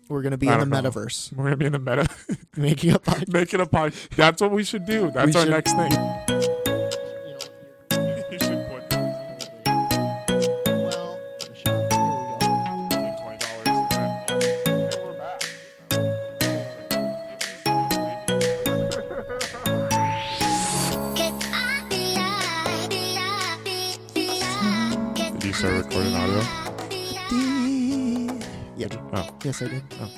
We're going to be in the metaverse. We're going to be in the meta. Making a podcast. Making a podcast. That's what we should do. That's our next thing. You should put Well, $20 and we're back. Did you start recording audio? yeah. Oh. Yes, I did. Oh.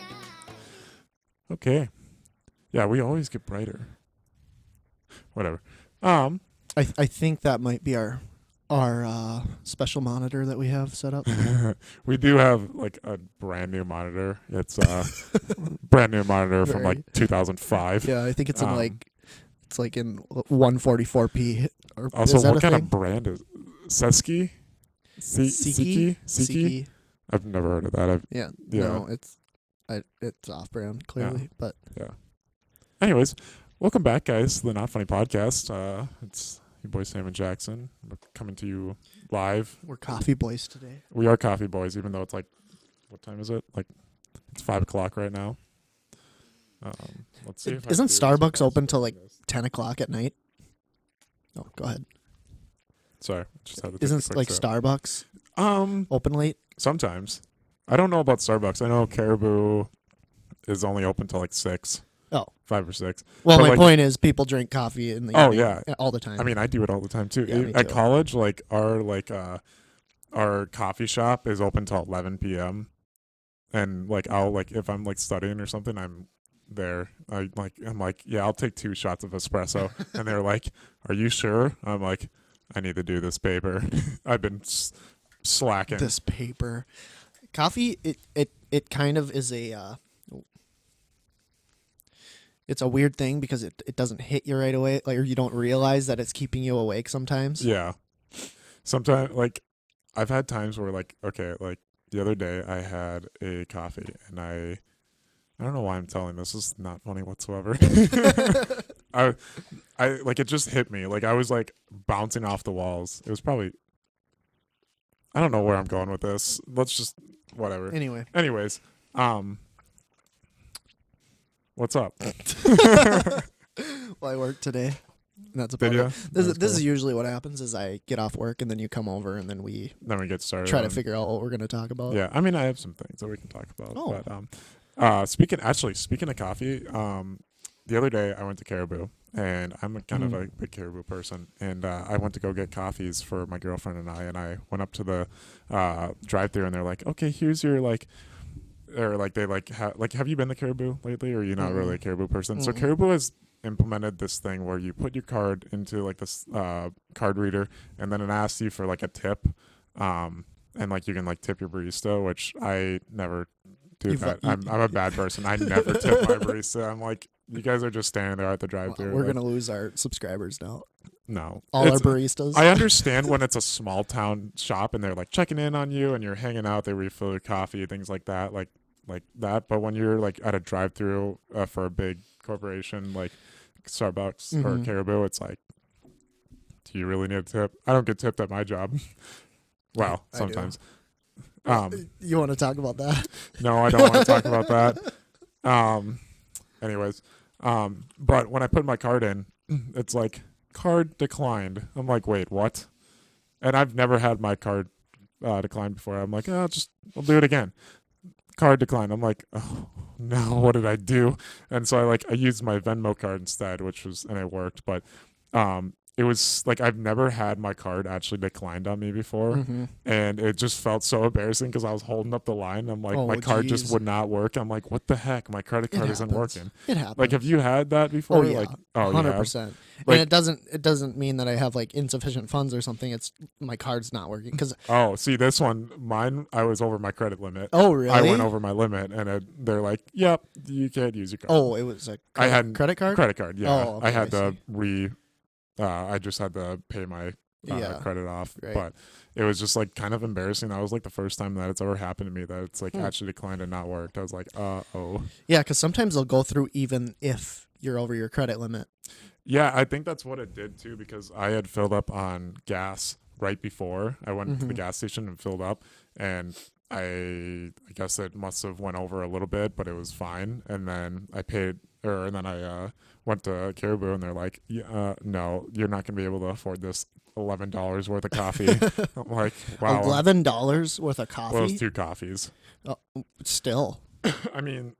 Okay. Yeah, we always get brighter. Whatever. I think that might be our special monitor that we have set up. We do have like a brand new monitor. It's a brand new monitor from like 2005. Yeah, I think it's in in 144p. Or Also, is that what a kind thing? of brand is Seski? Siki? I've never heard of that. Yeah. Yeah. No, it's off-brand clearly, but Yeah. Anyways, welcome back, guys, to the Not Funny Podcast. It's your boy Sam and Jackson. We're coming to you live. we're coffee boys today. We are coffee boys, even though it's like, what time is it? Like, it's 5 o'clock right now. Let's see. If Isn't Starbucks open till like 10 o'clock at night? No, go ahead. Sorry, just had to take a Isn't quick like sip. Starbucks Um, open late? sometimes. I don't know about Starbucks. I know Caribou is only open till like 6. Oh. 5 or 6. Well, But, my like- point is people drink coffee in the Oh, evening, yeah. all the time. I mean, I do it all the time too. Yeah, me At too. college, like our coffee shop is open till 11 p.m. And like I'll like if I'm like studying or something, I'm there. I'm like, yeah, I'll take 2 shots of espresso. And they're like, "Are you sure?" I'm like, "I need to do this paper." I've been slacking. this paper. Coffee, it kind of is it's a weird thing because it doesn't hit you right away, like, or you don't realize that it's keeping you awake sometimes. Yeah. Sometimes, like, I've had times where, like, okay, like the other day I had a coffee and I don't know why I'm telling this. This is not funny whatsoever. I like it just hit me. Like I was like bouncing off the walls. It was probably, I don't know where I'm going with this. Let's just whatever. Anyway, Anyways, what's up? well, I worked today. And that's Did about ya? it. This That's is cool. usually what happens is I get off work and then you come over and then we Then we get started. try to on- figure out what we're going to talk about. Yeah, I mean, I have some things that we can talk about. Oh. But speaking of coffee, the other day I went to Caribou, and I'm kind of a big Caribou person, and I went to go get coffees for my girlfriend and I went up to the drive-thru, and they're like, "Okay, here's your like." Or like they like have you been to Caribou lately, or are you not really a Caribou person? So Caribou has implemented this thing where you put your card into like this card reader, and then it asks you for like a tip, and like you can like tip your barista, which I never do that. I'm a bad person. I never tip my barista. I'm like, you guys are just standing there at the drive-thru. We're like, going to lose our subscribers now. no, All our It's- baristas. I understand when it's a small town shop and they're like checking in on you and you're hanging out, they refill your coffee, things like that, like that. But when you're like at a drive-through for a big corporation like Starbucks or Caribou, it's like, do you really need a tip? I don't get tipped at my job. Well, I do. sometimes. You want to talk about that? No, I don't want to talk about that. Anyways, but when I put my card in, it's like card declined. I'm like, wait, what? And I've never had my card declined before. I'm like, I'll do it again. Card declined. I'm like, oh no, what did I do? And so I used my Venmo card instead, and it worked. But it was like I've never had my card actually declined on me before, and it just felt so embarrassing because I was holding up the line. I'm like, my card just would not work. I'm like, what the heck? My credit card isn't working. It happens. Like, have you had that before? Oh yeah, Like, 100%. Like- And it doesn't mean that I have like insufficient funds or something. It's my card's not working because. Oh, see, this one, mine, I was over my credit limit. Oh really? I went over my limit, and they're like, "Yep, you can't use your card." Oh, it was a I had credit card. Credit card, yeah. Oh, okay, I had I to I just had to pay my Yeah. credit off, Right. but it was just like kind of embarrassing. That was like the first time that it's ever happened to me that it's like actually declined and not worked. I was like, oh. Yeah, because sometimes they'll go through even if you're over your credit limit. Yeah, I think that's what it did too, because I had filled up on gas right before I went to the gas station and filled up, and I guess it must have went over a little bit, but it was fine. And then I paid, and then I went to Caribou, and they're like, no, you're not gonna be able to afford this $11 worth of coffee. I'm like, wow. $11 worth of coffee. Well, it was 2 coffees. Oh, still. I mean,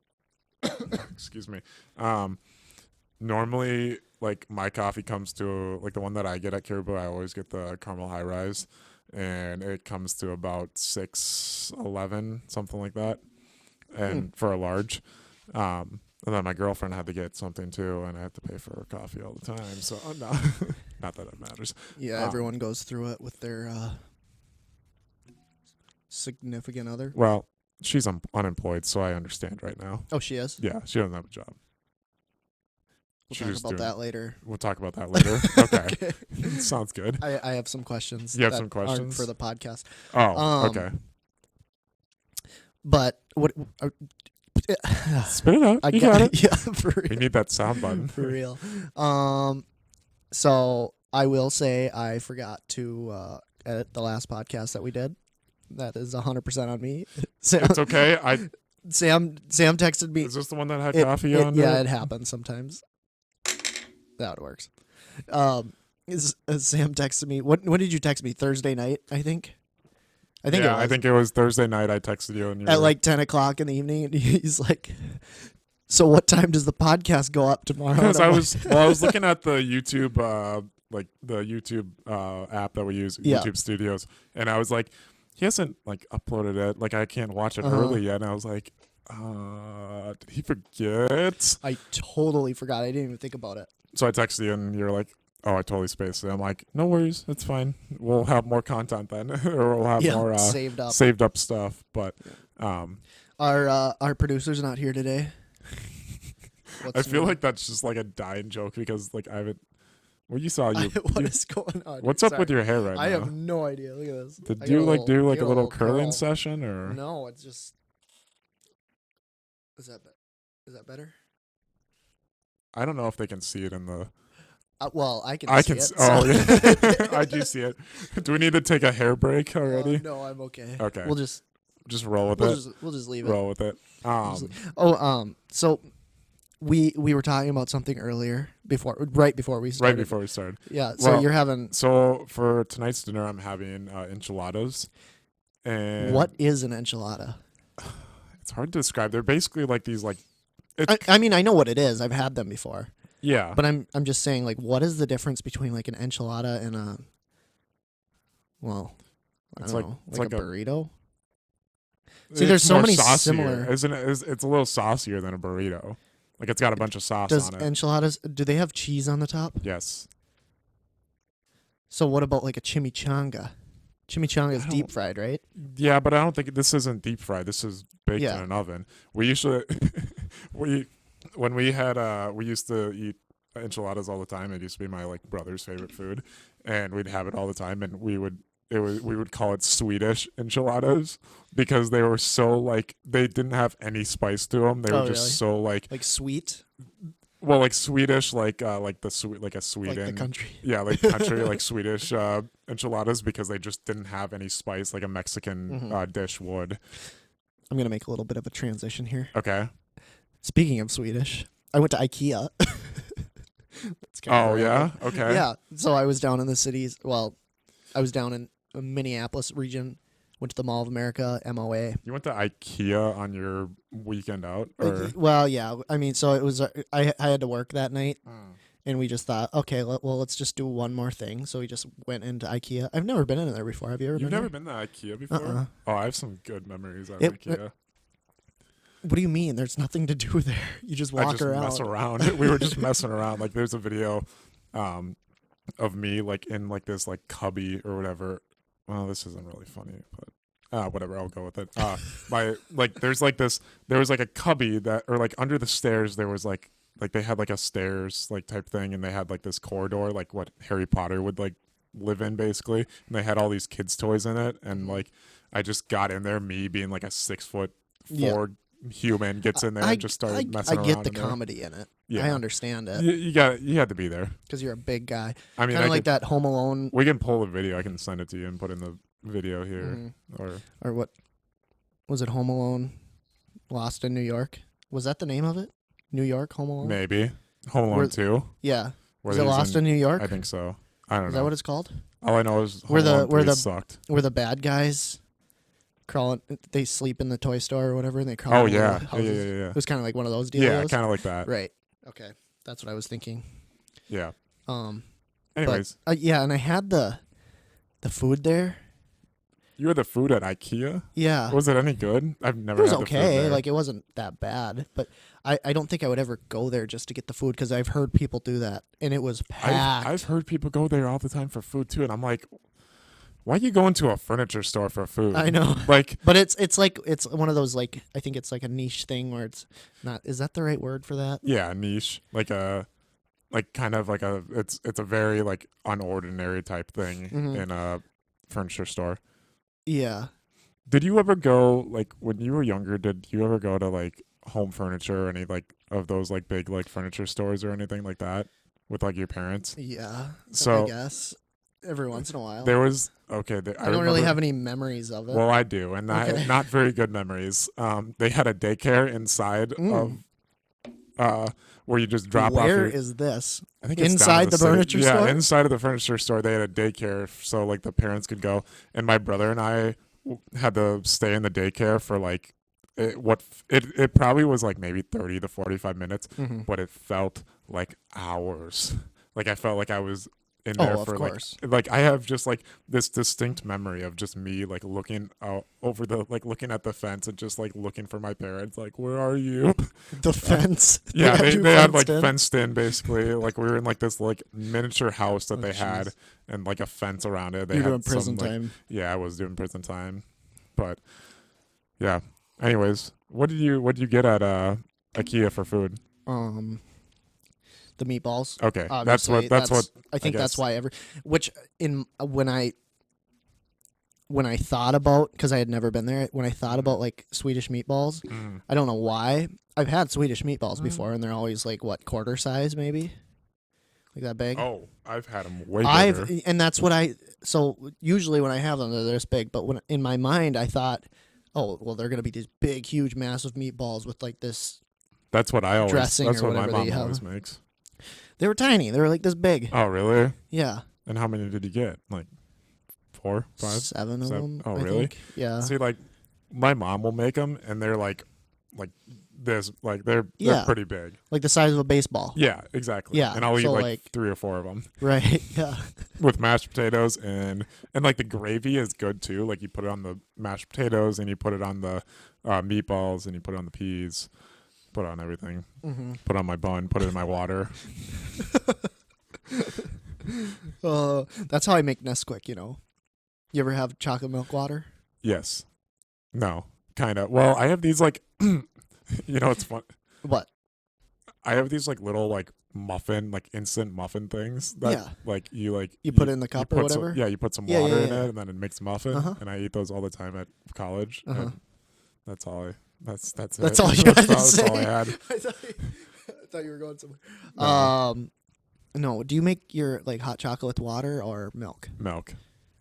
excuse me. Normally, like my coffee comes to like the one that I get at Caribou. I always get the caramel high rise, and it comes to about $6.11, something like that, and for a large. And then my girlfriend had to get something too, and I have to pay for her coffee all the time. So no, not that it matters. Yeah, everyone goes through it with their significant other. Well, she's unemployed, so I understand right now. Oh, she is? Yeah, she doesn't have a job. We'll talk about that later. We'll talk about that later. Okay. Sounds good. I have some questions. You have some questions? For the podcast. Oh, okay. But what... Spit it out. You got it. Yeah, for real. We need that sound button. For real. So I will say I forgot to edit the last podcast that we did. That is 100% on me. Sam, it's okay. Sam texted me. Is this the one that had coffee on? Yeah, it happens sometimes. That works. Sam texted me. When did you text me? Thursday night, I think. I think it was Thursday night. I texted you and you at like 10 o'clock in the evening, and he's like, "So what time does the podcast go up tomorrow?" Because I was looking at the YouTube app that we use, YouTube Studios, and I was like, he hasn't like uploaded it. Like I can't watch it early yet. And I was like, did he forget? I totally forgot. I didn't even think about it. So I texted you, and you're like, "Oh, I totally spaced it." I'm like, "No worries, it's fine. We'll have more content then, or we'll have more saved up stuff." But our producer's not here today. I feel like that's just like a dying joke because like I haven't. Well, you saw you. What is going on? What's up with your hair right now? I have no idea. Look at this. Did you like do like a little curling session or? No, it's just. Is that better? I don't know if they can see it in the. Well, I can. Oh, yeah. I do see it. Do we need to take a hair break already? No, I'm okay. Okay. We'll just roll with it. We'll just leave it. Roll with it. So we were talking about something earlier right before we started. Right before we started. Yeah. So you're having. So for tonight's dinner, I'm having enchiladas. And what is an enchilada? It's hard to describe. They're basically like these like. I mean, I know what it is. I've had them before. Yeah. But I'm just saying, like, what is the difference between like an enchilada and a, well, I don't know, like a burrito? See, there's so many saucier, similar. Isn't it? It's a little saucier than a burrito. Like it's got a bunch of sauce on it. Does enchiladas, do they have cheese on the top? Yes. So what about like a chimichanga? Chimichanga is deep fried, right? Yeah, but I don't think this isn't deep fried. This is baked in an oven. We usually when we used to eat enchiladas all the time. It used to be my like brother's favorite food, and we'd have it all the time. And we would call it Swedish enchiladas because they were so like they didn't have any spice to them. They were just so like sweet. Well, like Swedish, like the sweet, like a Sweden, like the country. Yeah, like country, like Swedish enchiladas because they just didn't have any spice like a Mexican dish would. I'm gonna make a little bit of a transition here. Okay. Speaking of Swedish, I went to Ikea. Yeah. Okay. Yeah. So I was down in the cities. Well, I was down in Minneapolis region. Went to the Mall of America, MOA. You went to Ikea on your weekend out? Or? Well, yeah. I mean, so it was. I had to work that night, and we just thought, okay, let's just do one more thing. So we just went into Ikea. I've never been in there before. Have you ever? You've never been to Ikea before? Uh-uh. Oh, I have some good memories at Ikea. What do you mean? There's nothing to do there. You just walk around. Mess around. We were just messing around. Like there's a video, of me like in like this like cubby or whatever. Well, this isn't really funny, but whatever, I'll go with it. There was like a cubby that, or like under the stairs, there was like they had like a stairs like type thing, and they had like this corridor, like what Harry Potter would like live in basically, and they had all these kids' toys in it, and like I just got in there, me being like a 6'4" human gets in there and just started messing around. I get the comedy in it. Yeah. I understand it. You had to be there because you're a big guy. I mean, kind of like that Home Alone. We can pull the video. I can send it to you and put in the video here, or what? Was it Home Alone? Lost in New York. Was that the name of it? New York Home Alone. Maybe Home Alone 2. Yeah. Was it Lost in New York? I think so. I don't know. Is that what it's called? All I know is Home Alone 3 sucked. Where the bad guys crawling, they sleep in the toy store or whatever, and they crawl. Oh yeah. Yeah. It was kind of like one of those deals. Yeah, kind of like that. Right. Okay, that's what I was thinking. Yeah. Anyways. But, yeah, and I had the food there. You had the food at Ikea? Yeah. Was it any good? I've never. It was had the okay. food there. Like, it wasn't that bad, but I don't think I would ever go there just to get the food because I've heard people do that, and it was packed. I've heard people go there all the time for food too, and I'm like, why are you going to a furniture store for food? I know. Like, but it's like it's one of those, like, I think it's like a niche thing where it's not. Is that the right word for that? Yeah, niche. Like a. Like kind of like it's a very like unordinary type thing in a furniture store. Yeah. Did you ever go, like, when you were younger, did you ever go to like Home Furniture or any like of those like big like furniture stores or anything like that with like your parents? Yeah. So I guess every once in a while. There was I don't really have any memories of it. Well, I do, and not very good memories. They had a daycare inside of where you just drop off. Where is this? I think it's inside the furniture store. Yeah, inside of the furniture store, they had a daycare, so like the parents could go. And my brother and I had to stay in the daycare for like it probably was like maybe 30 to 45 minutes, but it felt like hours. Like I felt like I was in there for like I have just like this distinct memory of just me like looking out over the looking at the fence and just like looking for my parents, like, where are you? The fence. Yeah, they had like fenced in basically. Like we were in like this like miniature house that they had and like a fence around it. They You're had doing prison time. Yeah, I was doing prison time. But yeah. Anyways, what did you get at Ikea for food? The meatballs. Okay, obviously. that's what I think that's why when I thought about, because I had never been there, when I thought about like Swedish meatballs, I don't know why. I've had Swedish meatballs before, and they're always like what, quarter size maybe, like that big. Oh, I've had them way bigger. And that's what so usually when I have them, they're this big. But when in my mind I thought, oh well, they're gonna be these big, huge, massive meatballs with like this. That's what I always. Dressing that's or what my whatever mom always makes. They were tiny. They were like this big. Oh, really? Yeah. And how many did you get? Like 4, 5? 7 of them. Oh, I really? think. Yeah. See, like, my mom will make them, and they're like this. Like, they're pretty big. Like the size of a baseball. Yeah, exactly. Yeah. And I'll eat like 3 or 4 of them. Right. Yeah. With mashed potatoes and like the gravy is good too. Like you put it on the mashed potatoes and you put it on the meatballs and you put it on the peas. Put on everything. Put on my bun. Put it in my water. That's how I make Nesquik, you know. You ever have chocolate milk water? Yes. No. Kind of. Well, I have these like, you know, it's fun. What? I have these like little like muffin, like instant muffin things that like you put it in the cup or whatever. You put some water in it and then it makes muffin. And I eat those all the time at college. And that's all That's That's all you had to say. That's all I had. I thought you were going somewhere. No. Do you make your like hot chocolate with water or milk? Milk.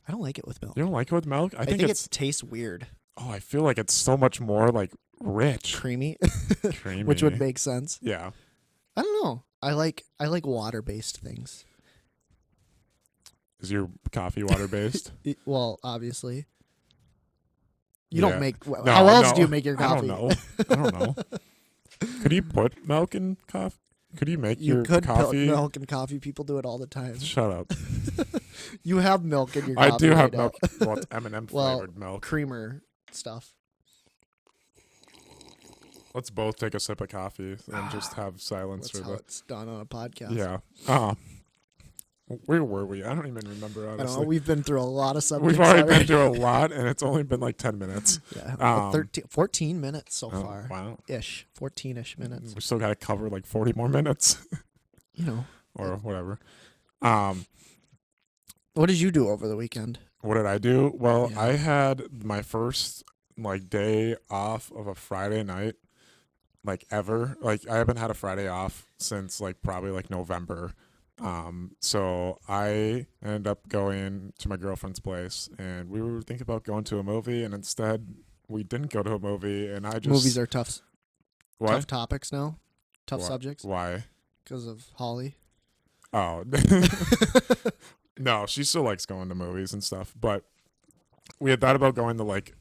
I don't like it with milk. You don't like it with milk? I think it tastes weird. Oh, I feel like it's so much more like rich, creamy, creamy, which would make sense. Yeah. I don't know. I like water based things. Is your coffee water based? Well, obviously. You don't make. No, how else do you make your coffee? I don't know. Could you put milk in coffee? Could you make your could coffee? Put milk in coffee. People do it all the time. Shut up. You have milk in your coffee. I do have right milk. Well, it's M&M flavored milk. Creamer stuff. Let's both take a sip of coffee and just have silence. That's how it's done on a podcast. Yeah. Where were we? I don't even remember, honestly. I don't know. We've been through a lot of subjects. We've already been through a lot, and it's only been like 10 minutes. Yeah. 14 minutes so far. Wow. 14-ish minutes. We still got to cover like 40 more minutes. You know. Or whatever. What did you do over the weekend? What did I do? Well, I had my first like day off of a Friday night like ever. Like I haven't had a Friday off since like probably like November. So I ended up going to my girlfriend's place and we were thinking about going to a movie and instead we didn't go to a movie, and I just Movies are tough what? topics now. Tough Wha- subjects Why? because of Holly. Oh, no, she still likes going to movies and stuff. But we had thought about going to like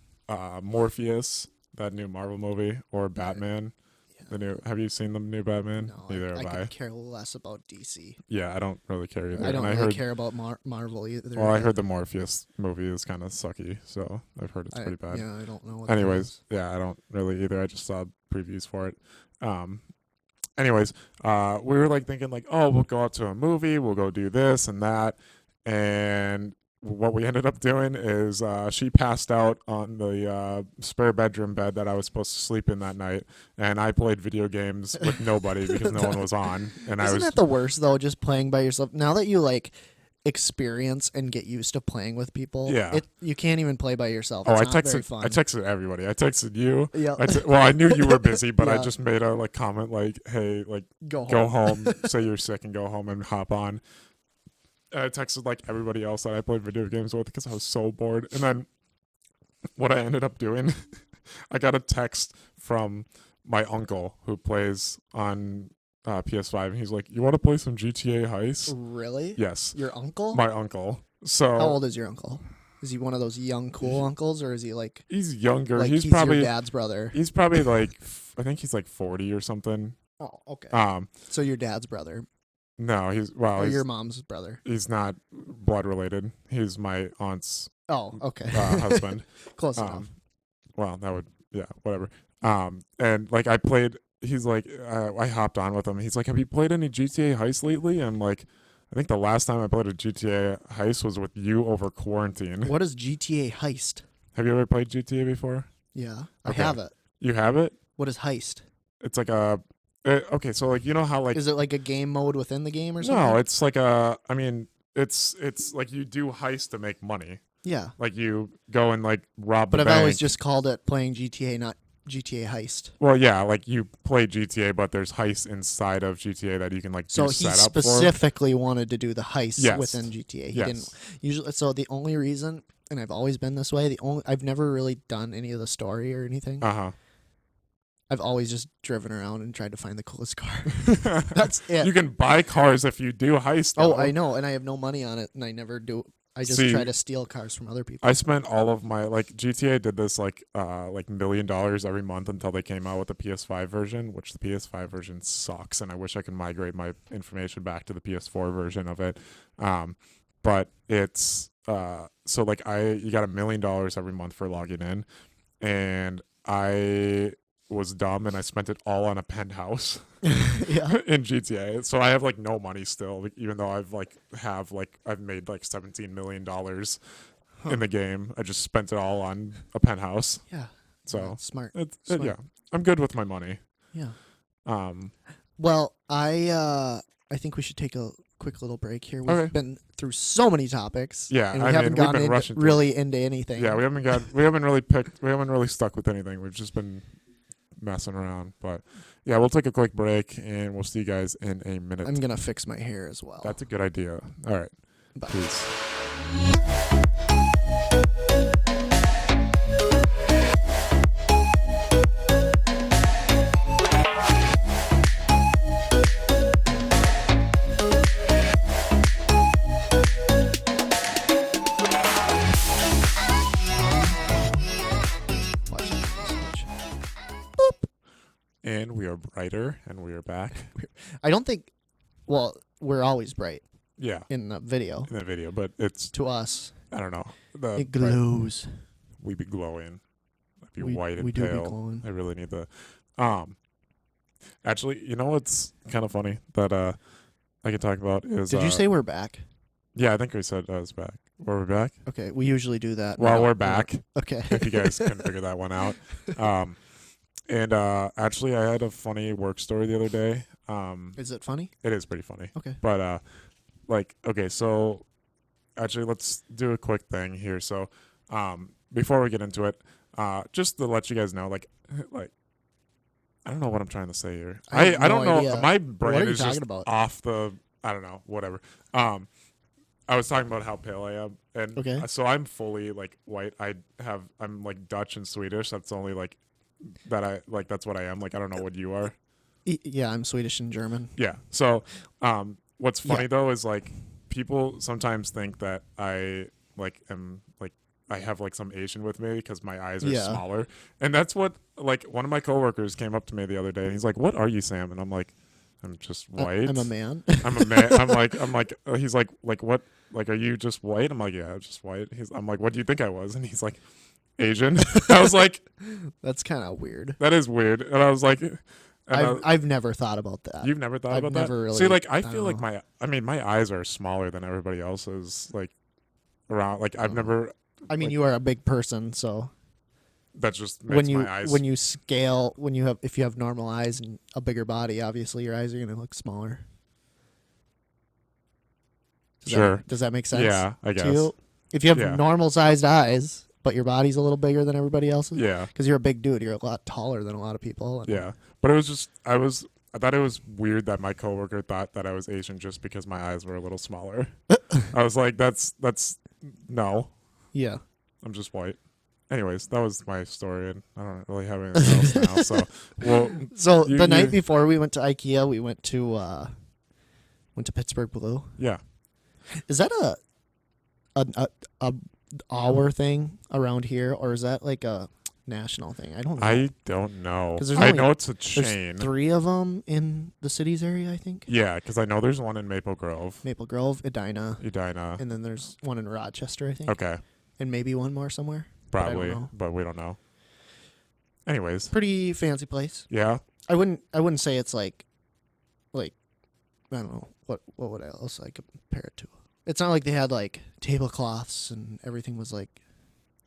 Morpheus, that new Marvel movie, or Batman. Yeah. The new. Have you seen the new Batman? No, Neither I have I. could care less about DC. Yeah, I don't really care either. I don't and really care about Marvel either. Well, I heard the Morpheus movie is kind of sucky, so I've heard it's pretty bad. Yeah, I don't know what Anyways, yeah, I don't really either. I just saw previews for it. Anyways, we were like thinking like, oh, we'll go out to a movie, we'll go do this and that, and what we ended up doing is she passed out on the spare bedroom bed that I was supposed to sleep in that night, and I played video games with nobody because no one was on, and Isn't that the worst though? Just playing by yourself. Now that you like experience and get used to playing with people, Yeah. you can't even play by yourself. Oh, It's I not very texted. fun. I texted everybody. I texted you. Yeah. Well, I knew you were busy, but I Yeah. just made a like comment like, "Hey, like Go go home, say you're sick, and go home and hop on." And I texted like everybody else that I played video games with because I was so bored. And then what I ended up doing, I got a text from my uncle who plays on PS5, and he's like, "You want to play some GTA Heist?" Really? Yes, Your uncle? my uncle. So How old is your uncle? Is he one of those young cool uncles, or is he like he's younger. like he's your probably dad's brother? He's probably like I think he's like 40 or something. Oh, okay. Um, So your dad's brother, no, or he's your mom's brother? he's not blood related. He's my aunt's Oh, okay. husband. Close enough. Well, that would whatever. And like I played. He's like I hopped on with him. He's like, "Have you played any GTA Heist lately?" I'm like, I think the last time I played a GTA Heist was with you over quarantine. What is GTA Heist? Have you ever played GTA before? Yeah, I Okay. have it. You have it? What is Heist? It's like a okay. So like you know how like Is it like a game mode within the game or something? no, it's like a. I mean, it's like you do heist to make money. Yeah, Like you go and like rob but the I've bank. always just called it playing GTA, not GTA Heist. Well, yeah, like you play GTA, but there's heists inside of GTA that you can like So do he setup for. specifically wanted to do the heists Yes. within GTA. He Yes. didn't usually. So the only reason, and I've always been this way. I've never really done any of the story or anything. I've always just driven around and tried to find the coolest car. That's it. You can buy cars if you do heist. Oh, though. I know, and I have no money on it, and I never do. I just See, try to steal cars from other people. I spent all of my like GTA did this like $1 million every month until they came out with the PS5 version, which the PS5 version sucks, and I wish I could migrate my information back to the PS4 version of it. But it's so like you got $1 million every month for logging in, and I was dumb and I spent it all on a penthouse Yeah. in GTA. So I have like no money still, like, even though I've made like $17 million in the game. I just spent it all on a penthouse. Yeah. So That's smart. yeah, I'm good with my money. Yeah. Um, Well, I think we should take a quick little break here. We've Okay. been through so many topics. Yeah, and we I haven't mean, we've gone been rushing through. really into anything. yeah, we haven't really stuck with anything. We've just been messing around. But yeah, we'll take a quick break and we'll see you guys in a minute. I'm gonna fix my hair as well. That's a good idea. All right. Bye. Peace. Watch that switch. And we are brighter and we are back. I don't think. Well, we're always bright Yeah, in the video. in the video, but it's To us, I don't know. it glows. We be glowing. I'd be We- white and we do be pale. glowing. I really need the actually, you know what's kind of funny that I can talk about is Did you say we're back? yeah, I think we said I was back. Were we back? Okay, we usually do that. Well, now. we're back. Okay. If you guys can figure that one out. And actually I had a funny work story the other day. Is it funny? It is pretty funny. Okay. But okay, so actually let's do a quick thing here. So before we get into it, just to let you guys know, like I don't know what I'm trying to say here. I have I don't no know. idea. My What brain are you is just talking about? off the I don't know, whatever. I was talking about how pale I am, and Okay. so I'm fully like white. I'm like Dutch and Swedish. That's only like that I like. That's what I am. Like I don't know what you are. Yeah, I'm Swedish and German. Yeah. So, what's Yeah. funny though is like people sometimes think that I like am like I have like some Asian with me because my eyes are Yeah. smaller, and that's what like one of my coworkers came up to me the other day and he's like, "What are you, Sam?" And I'm like, "I'm just white. I'm a man. I'm a man." I'm like he's like what like are you just white? I'm like, yeah, just white. I'm like, what do you think I was? And he's like, Asian. I was like, That's kind of weird. that is weird. And I was like. I've never thought about that. You've never thought I've about never that? really- See, like I I feel don't like my eyes are smaller than everybody else's. Like around, like I've never. I mean, like, you are a big person, so that just makes my eyes. when you scale, if you have normal eyes and a bigger body, obviously your eyes are gonna look smaller. Sure. Does that make sense? Yeah, I to guess. you? If you have Yeah. normal sized eyes, but your body's a little bigger than everybody else's, Yeah, because you're a big dude, you're a lot taller than a lot of people. And yeah. But it was just I thought it was weird that my coworker thought that I was Asian just because my eyes were a little smaller. I was like, that's no. yeah. I'm just white. Anyways, that was my story, and I don't really have anything else now. So, well, So You- the night you- before we went to Ikea, we went to Pittsburgh Blue. yeah. Is that a our thing around here, or is that like a national thing? I don't know. I don't know. 'Cause there's I only- know it's a There's chain. 3 of them in the cities area, I think. Yeah, because I know there's one in Maple Grove, Maple Grove, Edina, Edina. and then there's one in Rochester, I think, Okay, and maybe one more somewhere. but I don't probably, know. but we don't know. Anyways, Pretty fancy place. yeah, I wouldn't say it's like I don't know what would else I compare it to. It's not like they had like tablecloths and everything was like.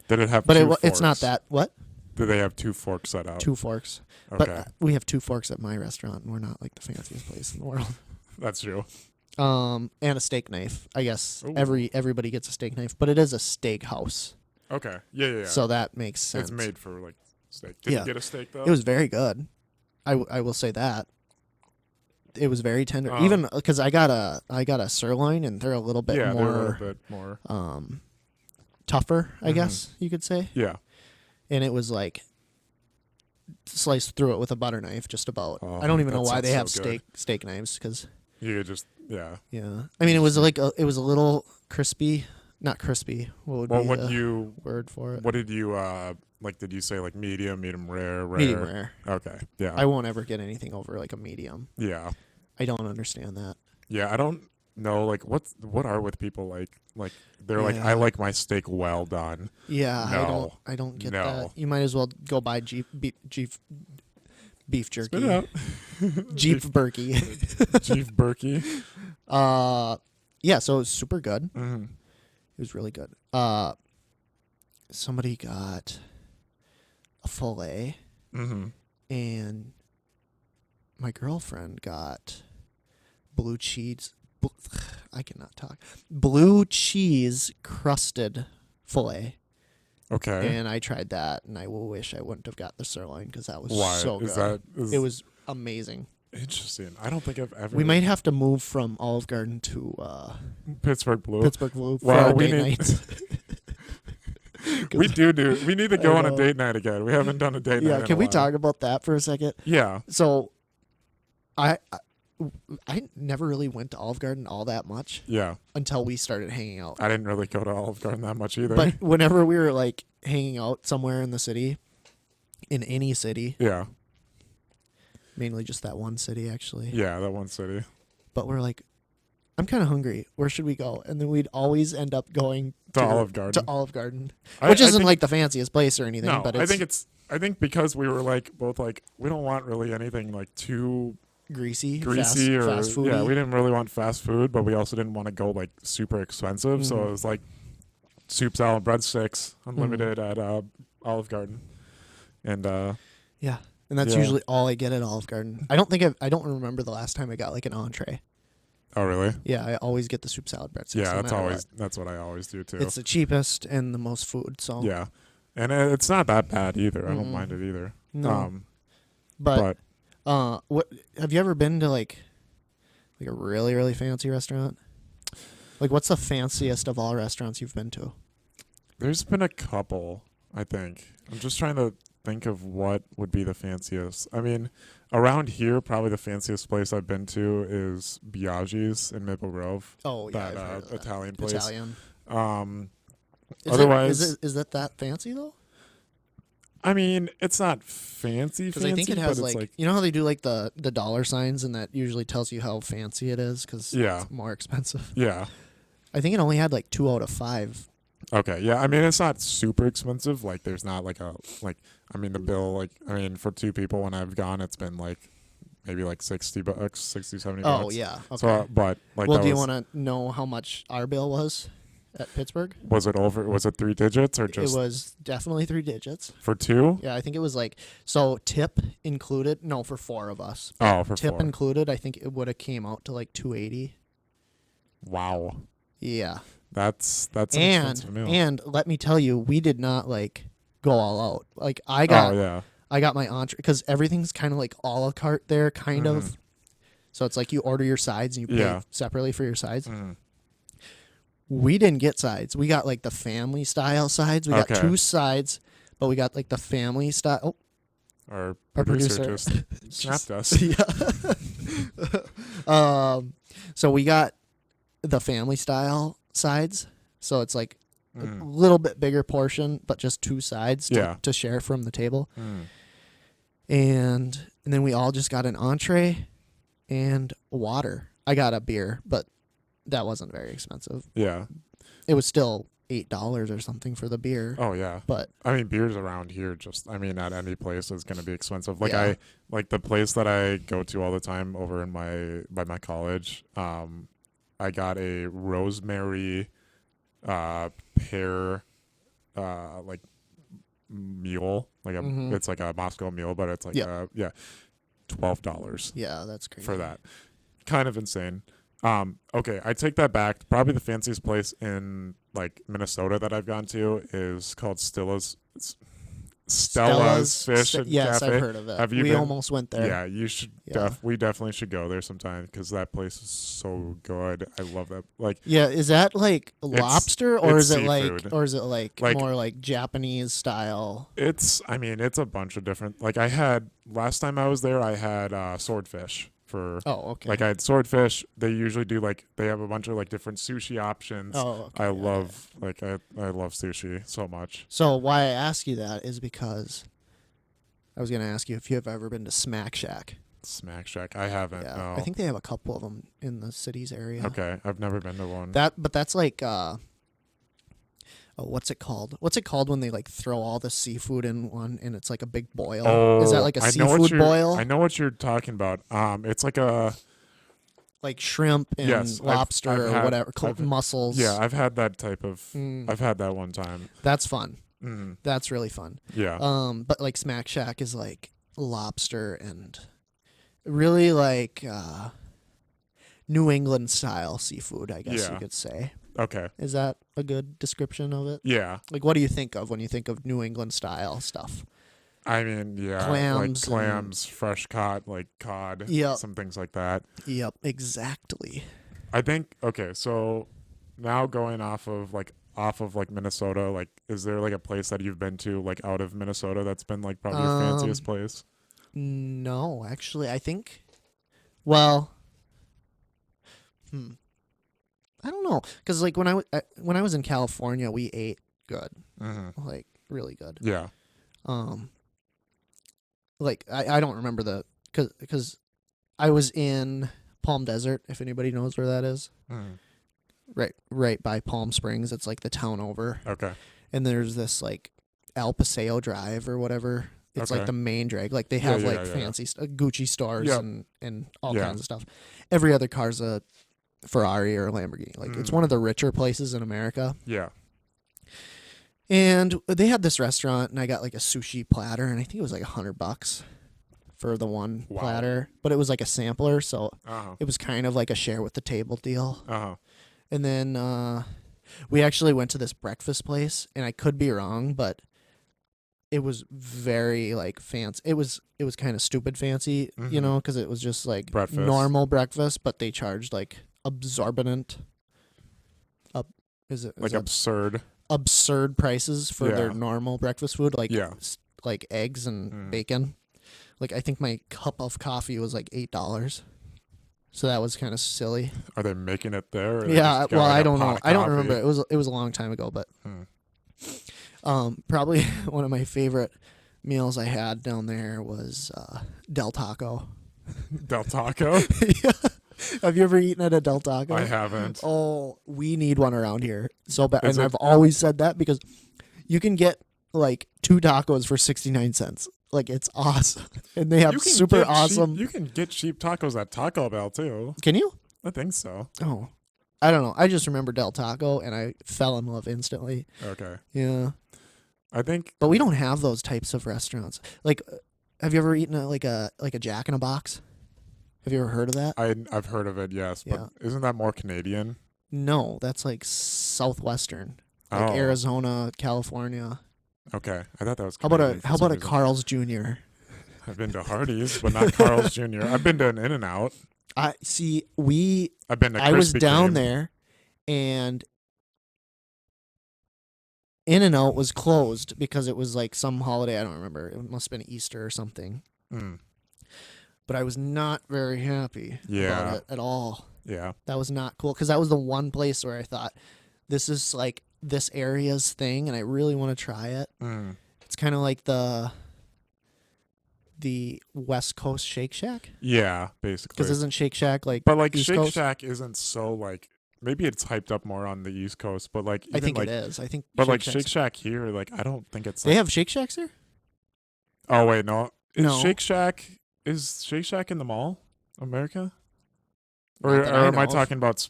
did it have? But two it's not forks? that. What? Did they have 2 forks set out? 2 forks. Okay, But we have 2 forks at my restaurant, and we're not like the fanciest place in the world. that's true. And a steak knife. I guess Ooh. everybody gets a steak knife, but it is a steak house, Okay, yeah. so that makes sense. It's made for like steak. Did Yeah. you get a steak though? It was very good. I will say that. It was very tender, Oh. even because I got a sirloin, and they're a little bit yeah, they're a more little bit more. tougher, I Mhm. guess you could say. Yeah. And it was like sliced through it with a butter knife, just about. Oh, I don't even know that why they have sounds so good. steak knives, because You could just yeah. I mean, it was like it was a little crispy, not crispy. What would Well, be what the you word for it? what did you like? Did you say like medium rare? Medium rare. Okay. Yeah. I won't ever get anything over like a medium. yeah. I don't understand that. Yeah. I don't know like what are with people like they're like Yeah. I like my steak well done. Yeah, No. I don't get No. that. You might as well go buy beef jerky. Spit it out. Jeep Berkey. Chief Berkey. Yeah, so it was super good. Mm-hmm. It was really good. Somebody got a fillet, Mm-hmm. and my girlfriend got blue cheese. I cannot talk. Blue cheese crusted fillet, Okay. and I tried that, and I will wish I wouldn't have got the sirloin because that was Why so good. is that? It was amazing. interesting. I don't think I've ever. We might have to move from Olive Garden to Pittsburgh Blue. Pittsburgh Blue for Well, our we date need- nights. We do. We need to go I on a know. date night again. We haven't done a date night. Yeah, in can a we while. talk about that for a second? Yeah. So, I never really went to Olive Garden all that much Yeah. until we started hanging out. I didn't really go to Olive Garden that much either. But whenever we were like hanging out somewhere in the city, in any city, yeah. mainly just that one city actually, Yeah, that one city. but we're like, I'm kind of hungry. Where should we go? And then we'd always end up going To Olive Garden. To Olive Garden, I- which I isn't think- like the fanciest place or anything. No, but I think because we were like both like we don't want really anything like too greasy, greasy fast food. yeah, we didn't really want fast food, but we also didn't want to go like super expensive. So Mhm. it was like soup, salad, breadsticks, Mm-hmm. unlimited at Olive Garden, and Yeah, and that's Yeah. usually all I get at Olive Garden. I don't remember the last time I got like an entree. oh really? Yeah, I always get the soup salad breadsticks. Yeah, no that's matter always that's what I always do too. what. It's the cheapest and the most food. So Yeah, and it's not that bad either. I don't Mm-mm. mind it either. no, but what have you ever been to like a really really fancy restaurant? Like, what's the fanciest of all restaurants you've been to? There's been a couple, I think. I'm just trying to think of what would be the fanciest. I mean, around here, probably the fanciest place I've been to is Biaggi's in Maple Grove. Oh, yeah, That I've heard of that. Italian place. Italian. Otherwise, is it that fancy though? I mean, it's not fancy, Because I think it has but it's like, you know how they do like the dollar signs, and that usually tells you how fancy it is because Yeah. it's more expensive. yeah. I think it only had like 2 out of 5. Okay, yeah. I mean, it's not super expensive. Like, there's not like I mean, the bill, like, I mean, for 2 people when I've gone, it's been like maybe like $60, 60, 70 Oh bucks. yeah. Okay. So, but like, Well, that do you was- want to know how much our bill was at Pittsburgh? Was it 3 digits or just It was definitely 3 digits. for 2? Yeah, I think it was like, so tip included. No, for 4 of us. Oh, for Tip 4. included, I think it would have came out to like $280. Wow. Yeah. That's an expensive meal. And let me tell you, we did not like go all out. Like I got my entree because everything's kind of like a la carte there, kind of. So it's like you order your sides and you pay separately for your sides. We didn't get sides. We got like the family style sides. We got 2 sides, but we got like the family style. Oh, Our our producer producer just snapped us. Yeah. So we got the family style sides. So it's like a little bit bigger portion, but just 2 sides to share from the table. And then we all just got an entree and water. I got a beer, but that wasn't very expensive. Yeah. It was still $8 or something for the beer. Oh yeah. But I mean, beers around here at any place is going to be expensive. Like Yeah. like the place that I go to all the time over in by my college. I got a rosemary pear like meal. Like it's like a Moscow meal, but it's like $12 yeah, that's crazy. for that. Kind of insane. Okay, I take that back. Probably the fanciest place in like Minnesota that I've gone to is called Stella's Fish and yes, Cafe. I've heard of it. Have you we been? almost went there. Yeah, you should. Yeah. We definitely should go there sometime because that place is so good. I love that. Like, Yeah, is that like lobster or it's is it seafood. like more like Japanese style? I mean, it's a bunch of different. Like, last time I was there, I had swordfish. Oh, okay. Like I had swordfish. They usually do they have a bunch of like different sushi options. Oh, okay. I love I love sushi so much. So why I ask you that is because I was going to ask you if you have ever been to Smack Shack. Smack Shack, I haven't. Yeah, No. I think they have a couple of them in the city's area. Okay, I've never been to one. But that's like what's it called? What's it called when they like throw all the seafood in one and it's like a big boil? Oh, is that like a seafood boil? I know what you're talking about. It's like a like shrimp and Yes, lobster I've or had- whatever, mussels. yeah. I've had that type of. I've had that one time. That's fun. Mm, That's really fun. yeah. But like Smack Shack is like lobster and really like New England style seafood, I guess you Yeah. could say. Okay. Is that a good description of it? Yeah. Like, what do you think of when you think of New England style stuff? I mean, yeah. Clams like clams, fresh cod, like cod. Yep. Some things like that. Yep, exactly. I think okay, so now going off of Minnesota, like is there like a place that you've been to like out of Minnesota that's been like probably your fanciest place? No, actually, I think. Well, I don't know, because like when I was in California, we ate good, like really good. Yeah. Like I don't remember because I was in Palm Desert, if anybody knows where that is. Right by Palm Springs. It's like the town over. Okay. And there's this like El Paseo Drive or whatever. It's like the main drag. Like they have fancy Gucci stores and all kinds of stuff. Every other car's a Ferrari or a Lamborghini. Like it's one of the richer places in America. Yeah. And they had this restaurant, and I got like a sushi platter, and I think it was like $100 for the one platter. But it was like a sampler, so it was kind of like a share with the table deal. And then we actually went to this breakfast place, and I could be wrong, but it was very like fancy. It was kind of stupid fancy, you know, because it was just like Breakfast. normal breakfast, but they charged like exorbitant Is like it absurd. absurd prices for their normal breakfast food, like like eggs and bacon. Like I think my cup of coffee was like $8. So that was kind of silly. Are they making it there? Or Yeah, just got, well, like, I a don't pot know. of I don't coffee? remember. It was a long time ago, but probably one of my favorite meals I had down there was Del Taco. Del Taco? Yeah. Have you ever eaten at a Del Taco? I haven't. Oh, we need one around here so bad. Is And it- I've always said that because you can get like 2 tacos for 69 cents. Like it's awesome. And they have You can super get awesome. You can get cheap tacos at Taco Bell too. Can you? I think so. Oh, I don't know. I just remember Del Taco and I fell in love instantly. Okay. Yeah. I think But we don't have those types of restaurants. Like, have you ever eaten like a Jack in a Box? Have you ever heard of that? I've heard of it, yes, but Yeah. isn't that more Canadian? No, that's like Southwestern, like Oh. Arizona, California. Okay, I thought that was. How about Canadian for how some about a reason. Carl's Jr.? I've been to Hardee's, but not Carl's Jr. I've been to an In-N-Out. I see. We I've been to. I was Krispy down Kreme. there, and In-N-Out was closed because it was like some holiday. I don't remember. It must have been Easter or something. Mm, But I was not very happy Yeah. about it at all. yeah. That was not cool because that was the one place where I thought this is like this area's thing, and I really want to try it. Mm, It's kind of like the West Coast Shake Shack, yeah, basically. because isn't Shake Shack like But like East Shake Coast? Shack isn't so like maybe it's hyped up more on the East Coast, but like even I think like it is. I think. but like Shack's- Shake Shack here, like I don't think it's. They Like, have Shake Shacks there. oh wait, no. No. Is Shake Shack in the mall, America? Not Or that I am know I of. talking about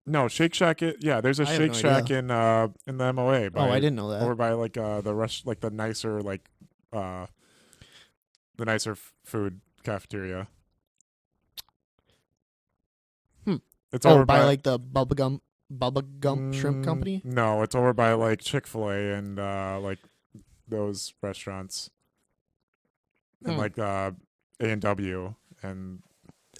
No, Shake Shack. Yeah, there's a I have Shake no Shack in the MOA. Oh, I didn't know that. Over by like the rush, like the nicer the nicer food cafeteria. It's Oh, over by like the Bubba Gump Shrimp Company. No, it's over by like Chick-fil-A and like those restaurants, and like A&W, and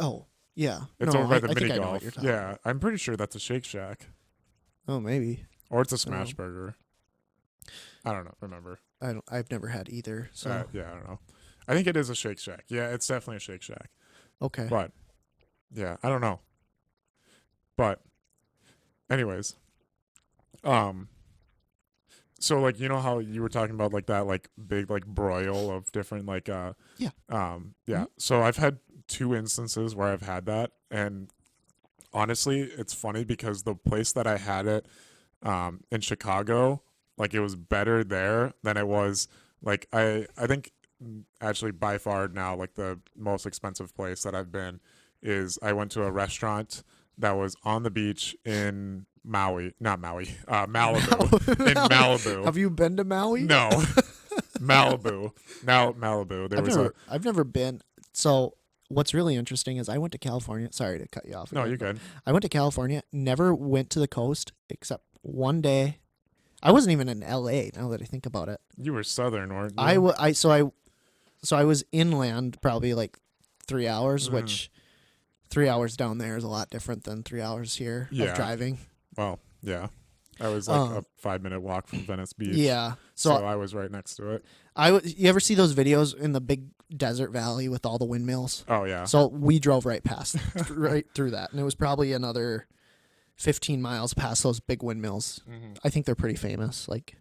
Oh, yeah. it's No, over by the I think mini I know golf. what you're talking Yeah, I'm pretty sure that's a Shake Shack, Oh, maybe. or it's a Smash Burger. I don't know. Remember? I've never had either. So Yeah, I don't know. I think it is a Shake Shack. Yeah, it's definitely a Shake Shack. okay. But yeah, I don't know. But anyways, so like you know how you were talking about like that like big like broil of different like Yeah. yeah. So I've had 2 instances where I've had that, and honestly, it's funny because the place that I had it in Chicago, like it was better there than it was like I think actually by far now like the most expensive place that I've been is I went to a restaurant that was on the beach in Malibu. In Malibu. Have you been to Maui? No. Malibu. Now Malibu. I've never been. So what's really interesting is I went to California. Sorry to cut you off. No, again, you're but good. I went to California. Never went to the coast except one day. I wasn't even in LA. Now that I think about it, You were southern, weren't you? So I was inland probably like 3 hours, Mm-hmm. which 3 hours down there is a lot different than 3 hours here Yeah. of driving. Well, yeah. I was like a 5-minute walk from Venice Beach. Yeah. So So I was right next to it. you ever see those videos in the big desert valley with all the windmills? Oh yeah. So we drove right past, right through that, and it was probably another 15 miles past those big windmills. Mm-hmm. I think they're pretty famous, like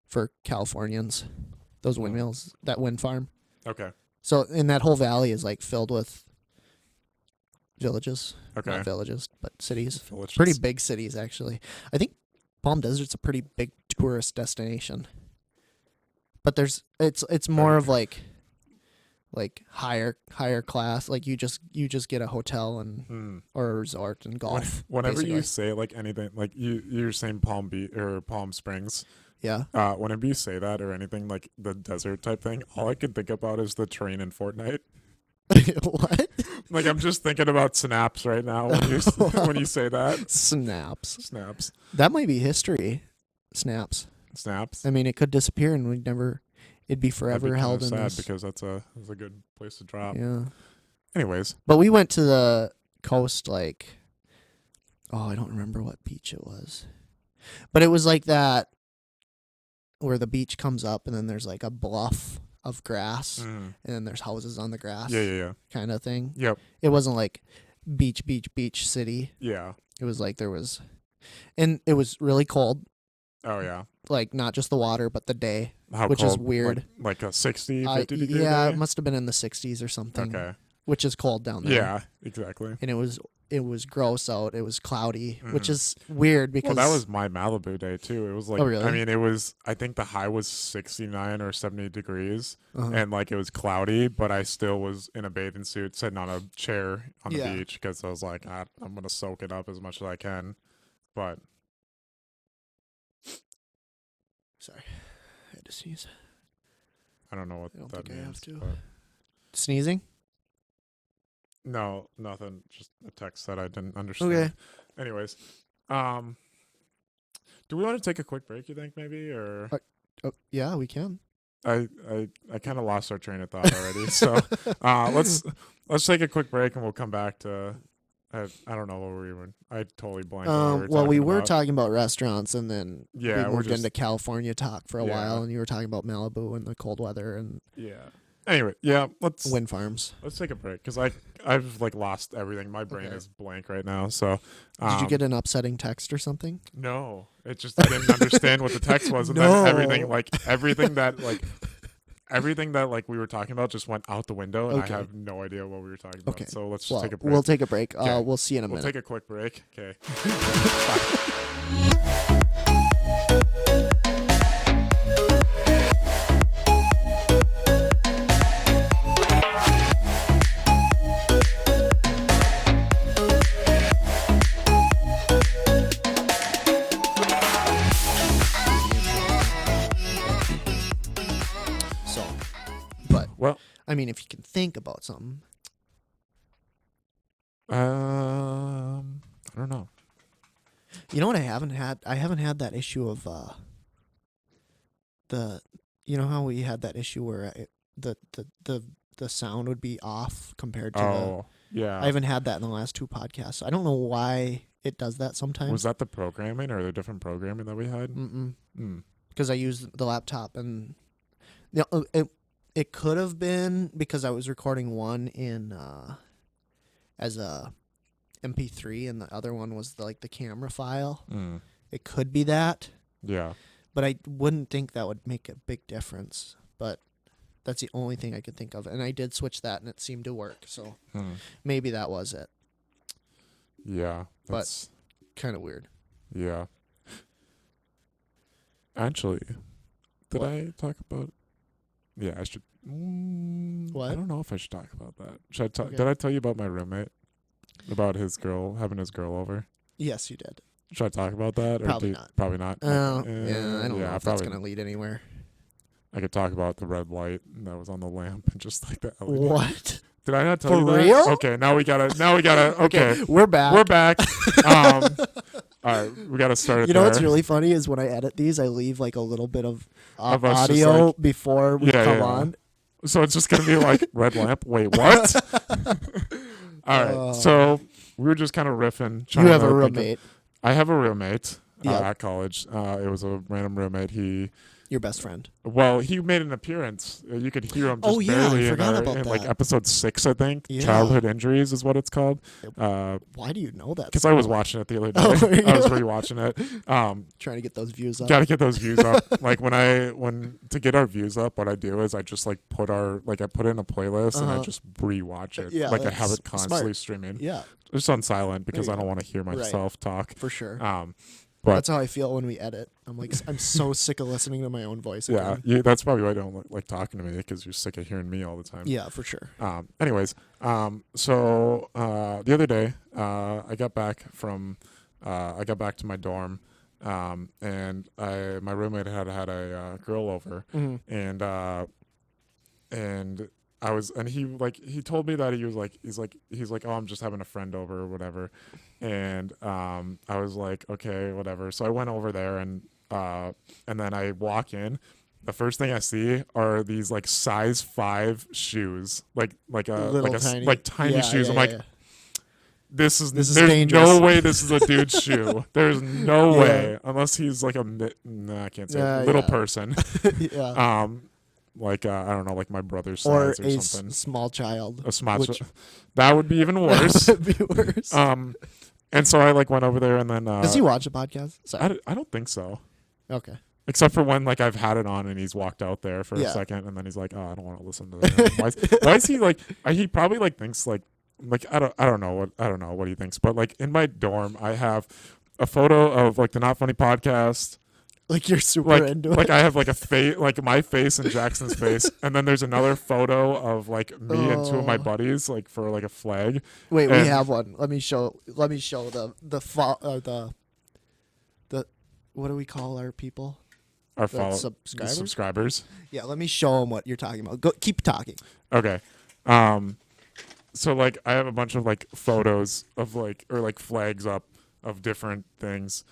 for Californians. Those windmills, that wind farm. Okay. So, and that whole valley is like filled with villages, Okay. not villages, but cities. Villages. Pretty big cities, actually. I think Palm Desert's a pretty big tourist destination. But it's more of like higher class. Like you just get a hotel and or a resort and golf. Whenever you basically. say like anything, like you're saying Palm Beach or Palm Springs. Yeah. Whenever you say that or anything like the desert type thing, all I can think about is the train in Fortnite. What? Like I'm just thinking about snaps right now when you when you say that. Snaps. Snaps. That might be history. Snaps. Snaps. I mean, it could disappear and it'd be That'd forever be kinda held in sad this. because that's a good place to drop. Yeah. Anyways, But we went to the coast I don't remember what beach it was. But it was like that where the beach comes up and then there's like a bluff of grass and then there's houses on the grass. Yeah. Kind of thing. Yep. It wasn't like beach city. Yeah. It was like and it was really cold. Oh yeah. Like not just the water, but the day, How which cold? is weird. Like a 60, 50 degree Yeah, day? it must have been in the 60s or something. Okay. Which is cold down there. Yeah, exactly. And it was gross out. It was cloudy, which is weird because that was my Malibu day too. It was like, oh, really? I mean, I think the high was 69 or 70 degrees Uh-huh. and like it was cloudy, but I still was in a bathing suit sitting on a chair on the Yeah. beach because I was like, I'm going to soak it up as much as I can. But sorry, I had to sneeze. I don't know what I don't that think I have means. to. But Sneezing? no, nothing. Just a text that I didn't understand. Okay. Anyways, do we want to take a quick break, you think, maybe? Or Oh, yeah, we can. I kind of lost our train of thought already. So let's take a quick break and we'll come back to I don't know what we were even. I totally blanked. On what we were about. talking about restaurants, and then Yeah, we moved just into California talk for a Yeah. while, and you were talking about Malibu and the cold weather and yeah. Anyway, yeah, let's wind farms. take a break because I've like lost everything. My brain Okay. is blank right now. So Did you get an upsetting text or something? No, it just I didn't understand what the text was, and No. then everything that we were talking about just went out the window, and Okay. I have no idea what we were talking about. Okay. So let's just Well, take a break. we'll take a break. Okay. We'll see you in a We'll minute. take a quick break. Okay. So, but Well, I mean, if you can think about something, I don't know. you know what I haven't had? I haven't had that issue of you know how we had that issue where the sound would be off compared to Oh, yeah. I haven't had that in the last two podcasts. I don't know why it does that sometimes. Was that the programming or the different programming that we had? Because I use the laptop and it could have been because I was recording one in as a MP3 and the other one was the camera file. It could be that, Yeah. but I wouldn't think that would make a big difference. But that's the only thing I could think of, and I did switch that and it seemed to work. So maybe that was it. Yeah. But- That's, Kind of weird. yeah. Actually, did What? I talk about? Yeah, I should. What? I don't know if I should talk about that. Should I talk? Okay. Did I tell you about my roommate? About his girl having his girl over? Yes, you did. Should I talk about that? Or Probably not. Probably not. Yeah, I don't Yeah, know if that's probably. gonna lead anywhere. I could talk about the red light that was on the lamp and just like the LED. What? Did I not tell For you that? real? Okay, now we gotta. Okay, We're back. we're back. All right, we gotta start it You know there. what's really funny is when I edit these, I leave like a little bit of Of us just, audio like- before we Yeah, come yeah. on. So it's just gonna be like red lamp. Wait, what? All right. So we were just kind of riffing. You trying have to a think of- roommate, I have a roommate Yep. at college. It was a random roommate. your best friend. He made an appearance. You could hear him just Oh, yeah, I barely forgot about in like that. episode 6, I think. Yeah. Childhood injuries is what it's called. Why do you know that? Because I was watching it the other day. Oh, I was yeah. rewatching it. Trying to get those views up. Got to get those views up. Like to get our views up, what I do is I just like I put it in a playlist and I just rewatch it. Yeah, like I have that's it constantly smart. streaming. Yeah, Just on silent because There I you don't go. want to hear Right. myself talk. for sure. But That's how I feel when we edit. I'm like, I'm so sick of listening to my own voice. yeah, Again. that's probably why I don't like talking to me because you're sick of hearing me all the time. Yeah, for sure. Anyways, so the other day, I got back to my dorm, and my roommate had a girl over, and he told me that he's like, oh, I'm just having a friend over or whatever, and I was like, okay, whatever. So I went over there and then I walk in. The first thing I see are these like size 5 shoes, like Little tiny. tiny Yeah, shoes. yeah, I'm like, yeah. this is This is there's dangerous. no way this is a dude's shoe. There's no Yeah. way unless he's like I can't say little Yeah. person. Yeah. Like I don't know, like my brother's Or size or a something. small child. A small which- that would be even worse. Would be worse. And so I like went over there and then Does he watch the podcast? Sorry. I don't think so. Okay. Except for when like I've had it on and he's walked out there for a Yeah. second and then he's like, oh, I don't want to listen to that. Why is he like? He probably like thinks like I don't know what he thinks. But like in my dorm, I have a photo of like the Not Funny podcast. Like you're super Like into like it. I have like a face, like my face and Jackson's face, and then there's another photo of like me and two of my Oh. buddies like for like a flag. Wait, we and- have one. Let me show the what do we call our people? Our The subscribers? subscribers. Yeah, let me show them what you're talking about. Go, keep talking. Okay. So like I have a bunch of like photos of like or like flags up of different things.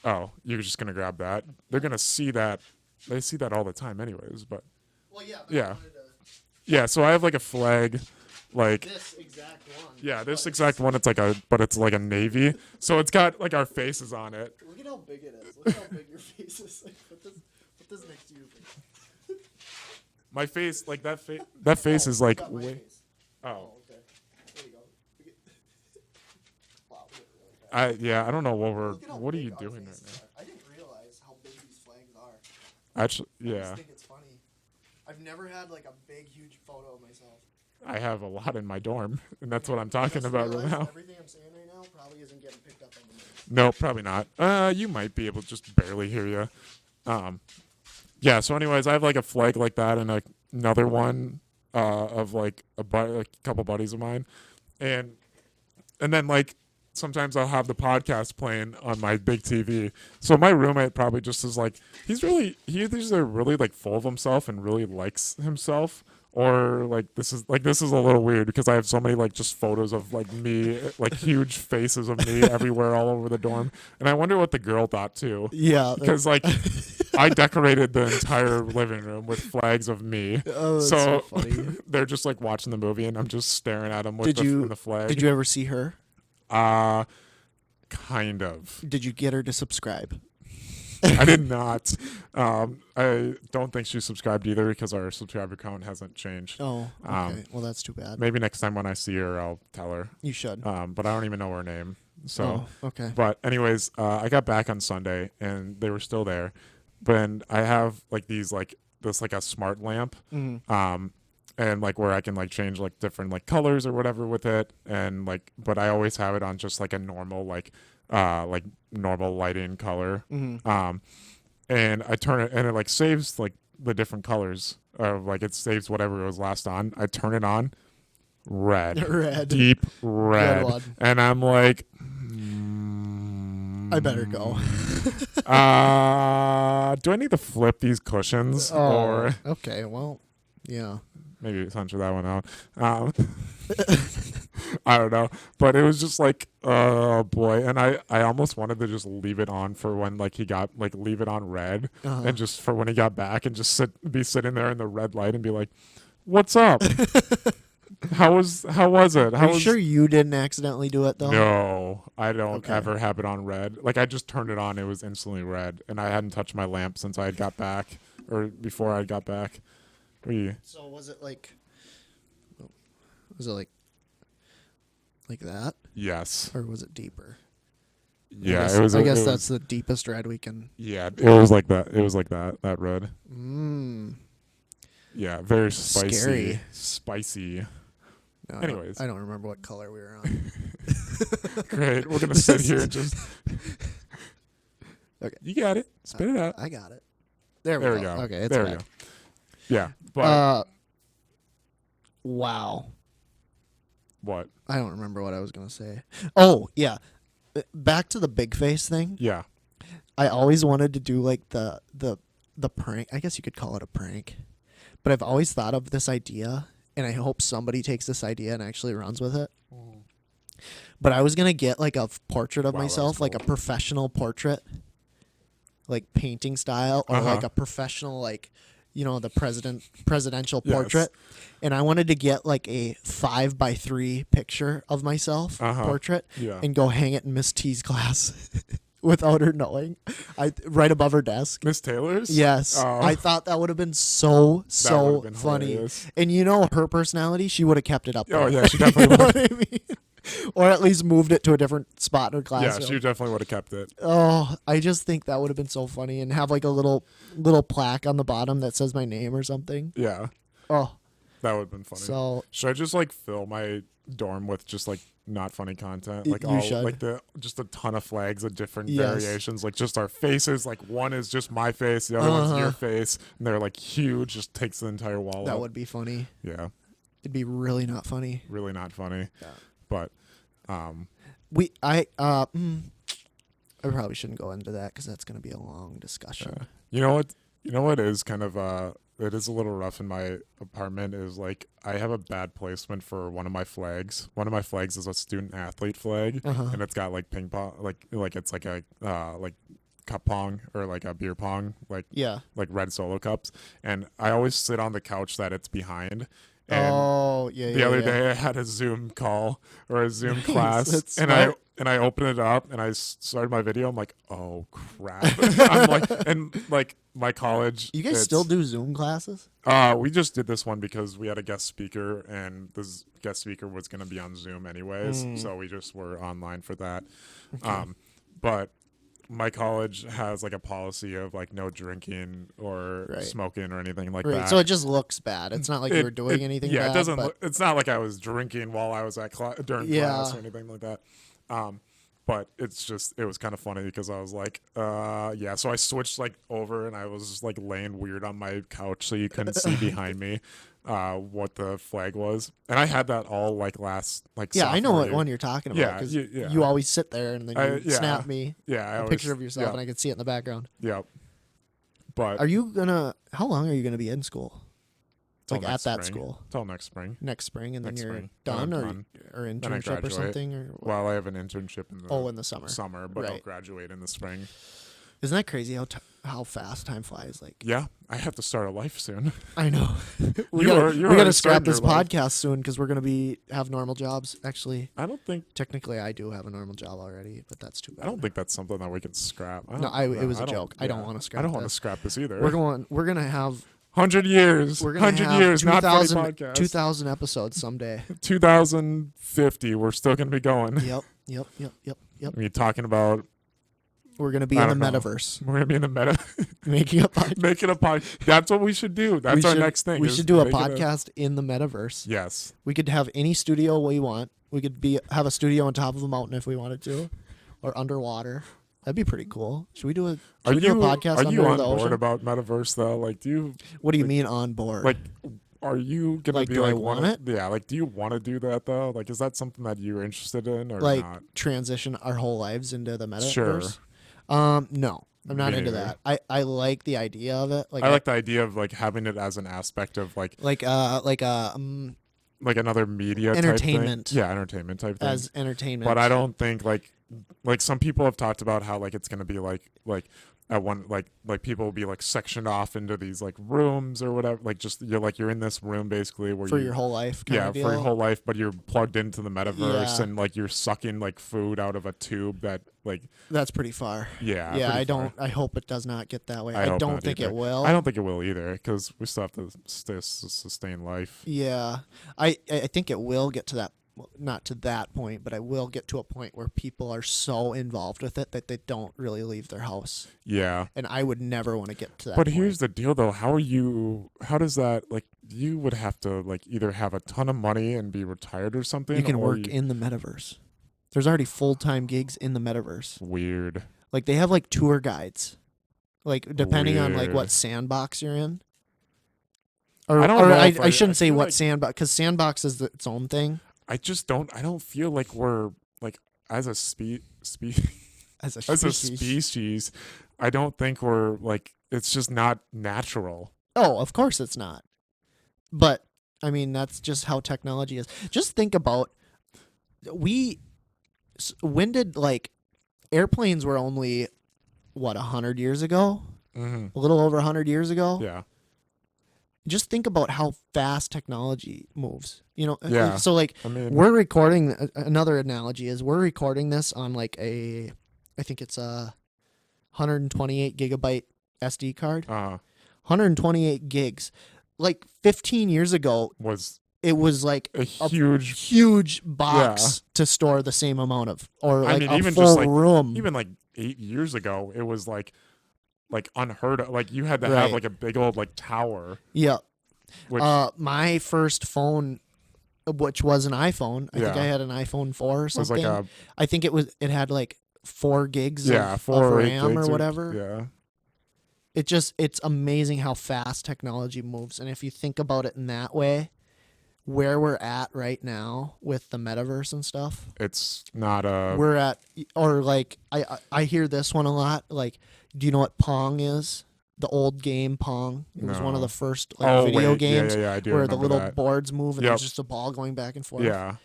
Oh, you're just gonna grab that. They're gonna see that. They see that all the time, anyways. But Well, yeah. Yeah. yeah, so I have like a flag, like This exact one. yeah, this exact one. It's like a navy. So it's got like our faces on it. Look at how big it is. Look how big your face is. Like, put this next to you. My face, like that face is like Got my way. face. Oh, Okay. There you go. Wow. we look really bad. I don't know Look at how what are big you our doing right faces now? are. I didn't realize how big these flags are. Actually, I just yeah, think it's funny. I've never had like a big, huge photo of myself. I have a lot in my dorm, and that's what I'm talking Just about right realized now. Everything I'm saying right now probably isn't getting picked up on the mic. No, probably not. You might be able to just barely hear you. Yeah. So, anyways, I have like a flag like that, and another one of like a couple buddies of mine, and then like sometimes I'll have the podcast playing on my big TV. So my roommate probably just is like he's either really like full of himself and really likes himself. Or like this is a little weird because I have so many like just photos of like me, like huge faces of me everywhere all over the dorm, and I wonder what the girl thought too. Yeah. Because like I decorated the entire living room with flags of me, Oh, that's so so funny. they're just like watching the movie, and I'm just staring at them with the flag. Did you ever see her? Kind of. Did you get her to subscribe? I did not. I don't think she subscribed either because our subscriber count hasn't changed. Oh, okay. Um, Well, that's too bad. Maybe next time when I see her, I'll tell her. You should. But I don't even know her name. So, Oh, okay. but anyways, I got back on Sunday and they were still there. But I have like this like a smart lamp. Mm-hmm. And like where I can like change like different like colors or whatever with it, and like but I always have it on just like a normal like normal lighting color. Mm-hmm. And I turn it and it like saves like the different colors of like it saves whatever it was last on. I turn it on, red, Red. deep Good red, one. and I'm like, I better go. do I need to flip these cushions or Okay. Well, yeah. maybe censor that one out? I don't know, but it was just like, oh boy, and I almost wanted to just leave it on for when like he got like leave it on red, Uh-huh. and just for when he got back and just be sitting there in the red light and be like, "What's up? How was it? Are you sure you didn't accidentally do it though? No, I don't Okay. ever have it on red. Like I just turned it on, it was instantly red, and I hadn't touched my lamp since I had got back or before I got back. So was it like that, Yes. or was it deeper? Yeah, I it was. guess that's the deepest red we can. Yeah, it was like that. It was like that. That red. Mm. Yeah, very spicy. Scary. Spicy. No, Anyways. I don't remember what color we were on. Great. We're gonna sit here and just. Okay. You got it. Spit it out. I got it. There There we we go. go. Okay, it's There we back. go. Yeah, but Wow. what? I don't remember what I was gonna say. Oh yeah, back to the big face thing. Yeah. I always wanted to do like the prank. I guess you could call it a prank, but I've always thought of this idea, and I hope somebody takes this idea and actually runs with it. But I was gonna get like a portrait of Wow, that was myself, like a cool. professional portrait, like painting style, or Uh-huh. like a professional like the presidential Yes. portrait, and I wanted to get like a 5x3 picture of myself portrait Yeah. and go hang it in Miss T's class without her knowing. Right above her desk. Miss Taylor's? Yes, Oh. I thought that would have been so would've been funny. hilarious. And her personality, she would have kept it up there. Oh, yeah, she definitely You know would. what I mean? Or at least moved it to a different spot in her Yeah, classroom. she definitely would have kept it. Oh, I just think that would have been so funny, and have like a little plaque on the bottom that says my name or something. Yeah, Oh, that would have been funny. so Should I just like fill my dorm with just like not funny content? Like You all should. like just a ton of flags of different Yes. variations, like just our faces. Like one is just my face, the other one's your Uh-huh. face, and they're like huge, just takes the entire wall that up. would be funny. Yeah, It'd be really not funny. really not funny. Yeah. But I probably shouldn't go into that because that's going to be a long discussion. you know what? You know what is kind of it is a little rough in my apartment is like I have a bad placement for one of my flags. One of my flags is a student athlete flag, Uh-huh. and it's got like ping pong, like it's like a like cup pong or like a beer pong, like Yeah. red Solo cups. And I always sit on the couch that it's behind. And Oh, yeah. the other day I had a Zoom call or a Zoom Nice, class, that's and smart. I opened it up and I started my video. I'm like, oh crap! I'm like, and like my college. You guys still do Zoom classes? We just did this one because we had a guest speaker, and this guest speaker was going to be on Zoom anyways, so we just were online for that. But my college has like a policy of like no drinking or Right. smoking or anything like Right. that. So it just looks bad. It's not like you were doing anything Yeah, bad. it doesn't. but It's not like I was drinking while I was at during Yeah. class or anything like that. But it was kind of funny because I was like, yeah. So I switched like over and I was just like laying weird on my couch so you couldn't see behind me what the flag was. And I had that all like last like. Yeah, I know sophomore what year. one you're talking about. Yeah, 'Cause yeah. you always sit there and then you Yeah. snap me Yeah, a picture of yourself, yeah, and I can see it in the background. yeah. But Are you gonna? How long are you gonna be in school? till Like at next that spring. school Till next spring. next spring, and then Next you're spring. done, Then or I'm done. or I internship or graduate. something, or what? Well, I have an internship in the in the summer. summer, but I'll Right. graduate in the spring. Isn't that crazy how fast time flies? Like Yeah, I have to start a life soon. I know. we You're gotta already scrap starting this your life. podcast soon because we're gonna have normal jobs. Actually, I don't think technically, I do have a normal job already, but that's too bad. I don't think that's something that we can scrap. No, it was a joke. I don't wanna scrap I don't want to this. scrap this either. We're gonna have 100 years. we're gonna 100 have years, not funny 2000 podcast. 2000 episodes someday. 2050, we're still going to be going. Yep. We're talking about, We're gonna be I in the don't know. metaverse, we're going to be in the meta, making a podcast. making a podcast. That's what we should do. That's our next thing. We is should do a making podcast in the metaverse. Yes. We could have any studio we want. We could have a studio on top of a mountain if we wanted to, or underwater. That'd be pretty cool. Should we do a podcast Are you under on the board ocean? about metaverse though? Like, do you What do you mean on board? like? Are you gonna Like, be do I like want wanna- it? Yeah. Like, do you want to do that though? Like, is that something that you're interested in or like not? transition our whole lives into the metaverse? Sure. No, I'm not Me into neither. that. I like the idea of it. Like I like the idea of like having it as an aspect of like another media Entertainment. type thing. Yeah, entertainment type thing. as entertainment. But I don't think like some people have talked about how like it's gonna be like at one like people will be like sectioned off into these like rooms or whatever. Like just you're in this room basically where for you your whole life. for your whole life, but you're plugged into the metaverse Yeah. and like you're sucking like food out of a tube that like That's pretty far. yeah Yeah, pretty I far. don't. I hope it does not get that way. I I hope don't not think either. it will. I don't think it will either because we still have to sustain life. Yeah, I think it will get to that. Well, not to that point, but I will get to a point where people are so involved with it that they don't really leave their house. Yeah. And I would never want to get to that. But point. here's the deal though, how does that like you would have to like either have a ton of money and be retired or something. you can or work in the metaverse. There's already full-time gigs in the metaverse. weird. Like they have like tour guides, like depending on like Weird. what sandbox you're in. Or I don't know I, if I shouldn't say feel what like- sandbox, because sandbox is its own thing. I don't feel like we're like as a As a as a species. species, I don't think we're like it's just not natural. Oh, of course it's not. But I mean, that's just how technology is. Just think about when did like airplanes were only what 100 years ago? Mm-hmm. A little over 100 years ago. Yeah. just think about how fast technology moves. Yeah. So like I mean, we're recording. Another analogy is we're recording this on like I think it's a 128 gigabyte SD card. 128 gigs. Like 15 years ago, it was like a huge box to store the same amount of, or like a even full just like room. even like 8 years ago, it was like unheard of. Like you had to have like a big old like tower. Yeah. Which, my first phone, which was an iPhone, I think I had an iPhone 4 or something. Was like I think it had like 4 gigs of 4 RAM gigs or whatever. Yeah. It's amazing how fast technology moves. And if you think about it in that way, where we're at right now with the metaverse and stuff, it's not a. We're at, or like I hear this one a lot. Like, do you know what Pong is? The old game Pong. It was one of the first video games I do where the little that. boards move and there's just a ball going back and forth. Yeah.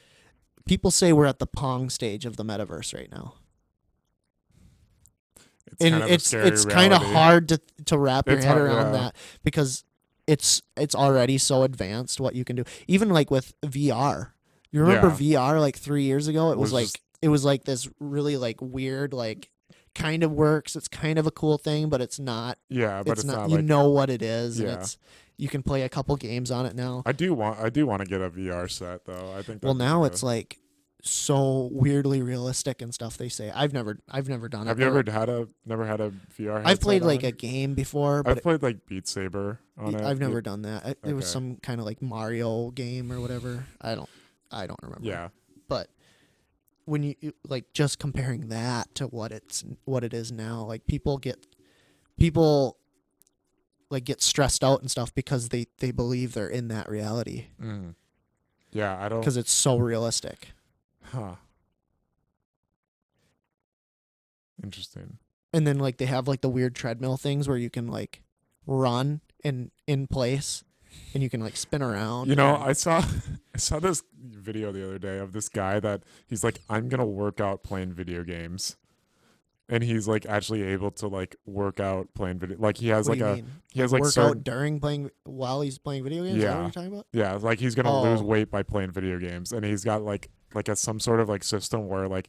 People say we're at the Pong stage of the metaverse right now. It's kind of hard to wrap your head around that, because it's already so advanced what you can do. Even like with VR. You remember VR like 3 years ago? It was like this really like weird, like kind of works. It's kind of a cool thing, but it's not. Yeah, but it's not you like, know what it is, yeah. and you can play a couple games on it now. I do want to get a VR set though. I think. Well, now it's like so weirdly realistic and stuff. They say I've never done it. Have you ever had a VR? I've played like a game before, but I've played like Beat Saber on it. I've never done that. It was some kind of like Mario game or whatever. I don't remember. Yeah, but when you like just comparing that to what it is now, like people like get stressed out and stuff because they believe they're in that reality. Yeah, I don't, because it's so realistic. Huh. Interesting. And then like they have like the weird treadmill things where you can like run in place and you can like spin around. I saw this video the other day of this guy that he's like, I'm gonna work out playing video games, and he's like actually able to like work out playing video. Like he has work out during playing while he's playing video games. Is that what you're talking about? Yeah, like he's gonna lose weight by playing video games, and he's got like some sort of like system where like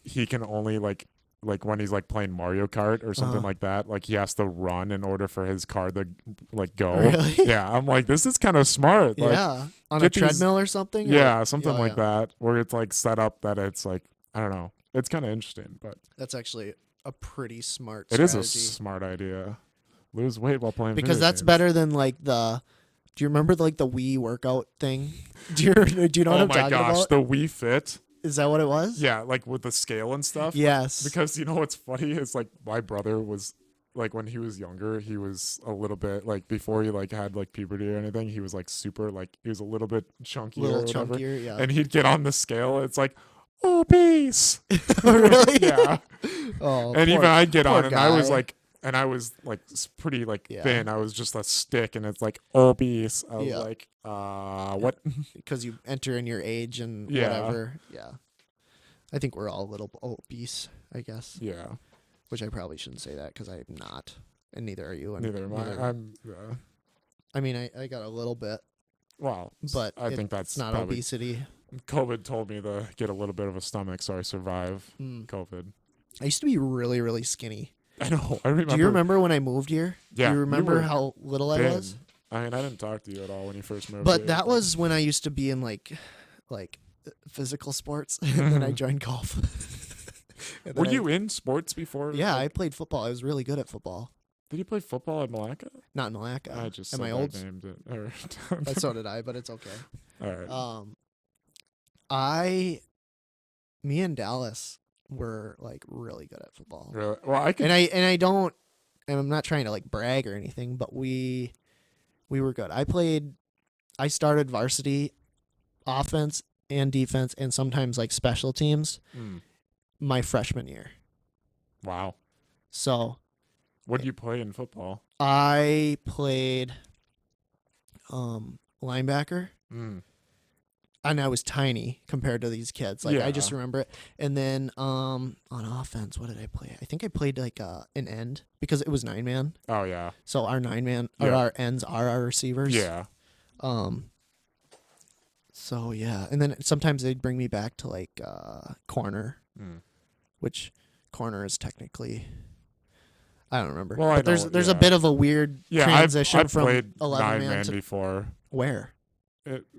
he can only like when he's like playing Mario Kart or something like that, like he has to run in order for his car to like go. Really? Yeah, I'm like, this is kind of smart. Like, yeah, on a treadmill or something. Yeah, something like that, where it's like set up that it's like, I don't know. It's kind of interesting, but that's actually a pretty smart. It is a smart idea. Lose weight while playing because that's games. better than like the. Do you remember like the Wii workout thing? Do you know what I'm talking about? Oh my gosh, the Wii Fit. Is that what it was? Yeah, like with the scale and stuff. Yes. Because what's funny is like my brother was like, when he was younger, he was a little bit like, before he like had like puberty or anything, he was like super like, he was a little bit chunkier, yeah. And he'd get on the scale, it's like, obese. Really? Yeah. Oh. And even I'd get on, and guy. I was like pretty like thin. I was just a stick, and it's like obese. I was like, what? Because you enter in your age and whatever. Yeah. I think we're all a little obese, I guess. Yeah. Which I probably shouldn't say that because I'm not, and neither are you. And neither am I. I mean, I got a little bit. Well, but I think that's not obesity. COVID told me to get a little bit of a stomach, so I survived COVID. I used to be really, really skinny. I know. I remember. Do you remember when I moved here? Yeah. Do you remember how little I was? I mean, I didn't talk to you at all when you first moved. But that was when I used to be in like physical sports, and then I joined golf. Were you in sports before? Yeah, I played football. I was really good at football. Did you play football at Malacca? Not in Malacca. I just at my old. Named it. So did I, but it's okay. All right. Me and Dallas were like really good at football. Really? Well, I'm not trying to like brag or anything, but we were good. I started varsity offense and defense and sometimes like special teams my freshman year. Wow. So what did you play in football? I played linebacker. and I was tiny compared to these kids. Like I just Yeah. remember it. And then on offense, what did I play? I think I played like an end because it was 9-man. Oh yeah. So our 9-man or Yeah. our ends are our receivers. Yeah. So yeah, and then sometimes they'd bring me back to like corner, which corner is technically. I don't remember. Well, but there's a bit of a weird transition I've from played 11-man 9-man to before. where?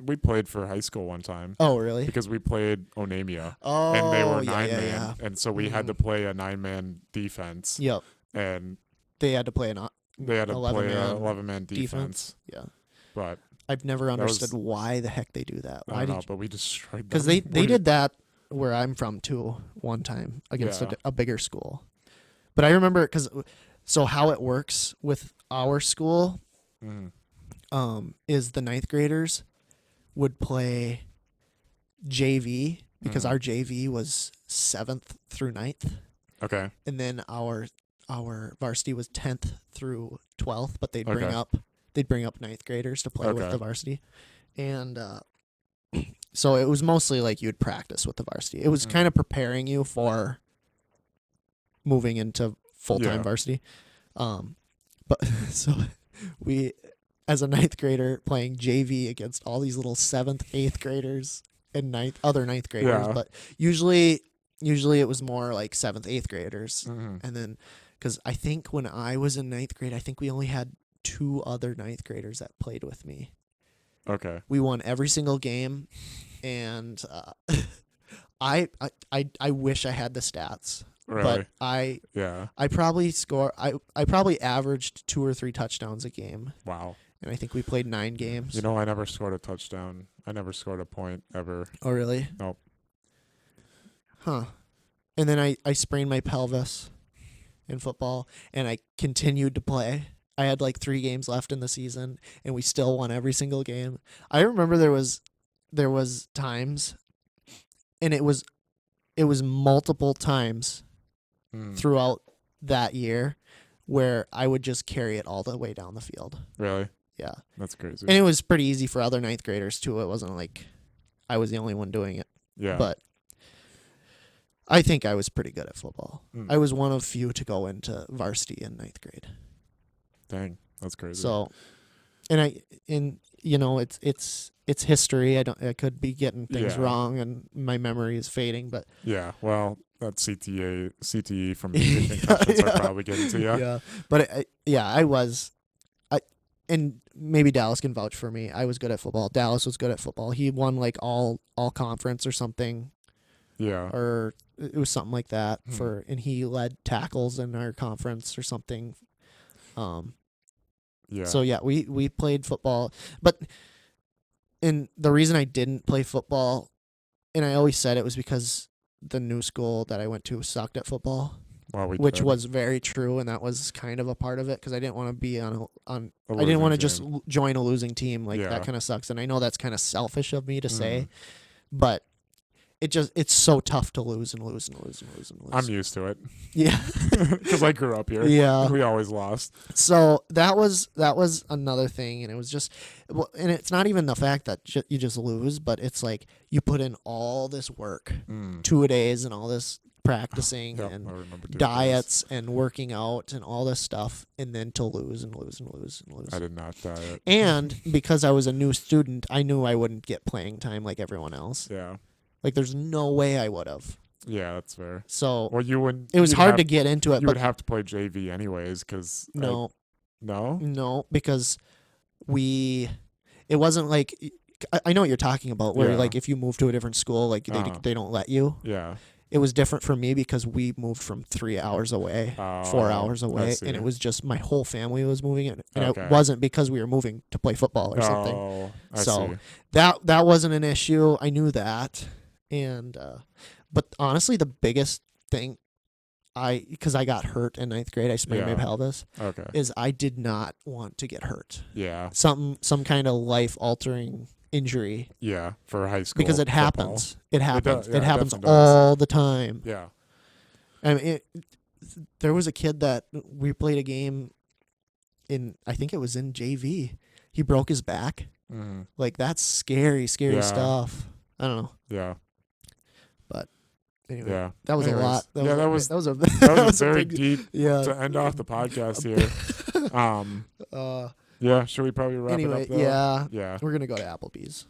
We played for high school one time. Oh, really? Because we played Onamia. Oh, and they were yeah, 9-man, yeah. and so we had to play a 9-man defense. Yep. And they had to play an they had to play a 11-man 11-man defense. Yeah. But I've never understood why the heck they do that. I don't know, but we destroyed them. Because they did that where I'm from too one time against a bigger school. But I remember so how it works with our school is the 9th graders would play JV because our JV was 7th through 9th. Okay. And then our varsity was 10th through 12th, but they'd bring up 9th graders to play with the varsity. And so it was mostly like you'd practice with the varsity. It was kind of preparing you for moving into full-time varsity. But so we, as a 9th grader, playing JV against all these little 7th, 8th graders and other 9th graders. But usually it was more like 7th, 8th graders. And then, because I think when I was in 9th grade, I think we only had 2 other 9th graders that played with me. Okay. We won every single game, and I wish I had the stats. Really? But I probably averaged 2 or 3 touchdowns a game. Wow. And I think we played 9 games. You know, I never scored a touchdown. I never scored a point ever. Oh, really? Nope. Huh. And then I sprained my pelvis in football, and I continued to play. I had like 3 games left in the season, and we still won every single game. I remember there was times, and it was multiple times throughout that year where I would just carry it all the way down the field. Really? Yeah. That's crazy. And it was pretty easy for other 9th graders too. It wasn't like I was the only one doing it. Yeah. But I think I was pretty good at football. I was one of few to go into varsity in 9th grade. Dang, that's crazy. So, it's history. I could be getting things wrong, and my memory is fading. But yeah, well, that CTE from concussions are probably getting to you. Yeah, but I was, and maybe Dallas can vouch for me. I was good at football. Dallas was good at football. He won like all conference or something. Yeah. Or it was something like that and he led tackles in our conference or something. Yeah. So yeah, we played football, but the reason I didn't play football, and I always said it, was because the new school that I went to sucked at football. Well, which was very true, and that was kind of a part of it because I didn't want to be I didn't want to just join a losing team. Like that kind of sucks, and I know that's kind of selfish of me to say, but it's so tough to lose and lose and lose and lose and lose. I'm used to it. Yeah. Because I grew up here. Yeah. We always lost. So that was another thing, and it was just, and it's not even the fact that you just lose, but it's like you put in all this work, 2-a-days and all this practicing and diets and working out and all this stuff, and then to lose and lose and lose and lose. I did not diet. And because I was a new student, I knew I wouldn't get playing time like everyone else. Yeah. Like there's no way I would have. Yeah, that's fair. So well, you wouldn't. It was hard to get into it. You would have to play JV anyways, because no, because it wasn't like, I know what you're talking about. Where like if you move to a different school, like they don't let you. Yeah. It was different for me because we moved from 3 hours away, 4 hours away, and it was just my whole family was moving in, and it wasn't because we were moving to play football or something. I see. that wasn't an issue. I knew that, and but honestly, the biggest thing, because I got hurt in 9th grade, I sprained my pelvis. Okay. Is I did not want to get hurt. Yeah. Some kind of life altering injury. Yeah, for high school. Because it happens. It happens. It happens definitely all the time. Yeah. I mean, there was a kid that we played a game in, I think it was in JV. He broke his back. Mm-hmm. Like, that's scary stuff. I don't know. Yeah. Anyway, Yeah. that was Anyways. a lot. Yeah, that was a that was very big, deep yeah. to end off the podcast here. Yeah, should we probably wrap Anyway, it up though? yeah. Yeah. We're gonna go to Applebee's.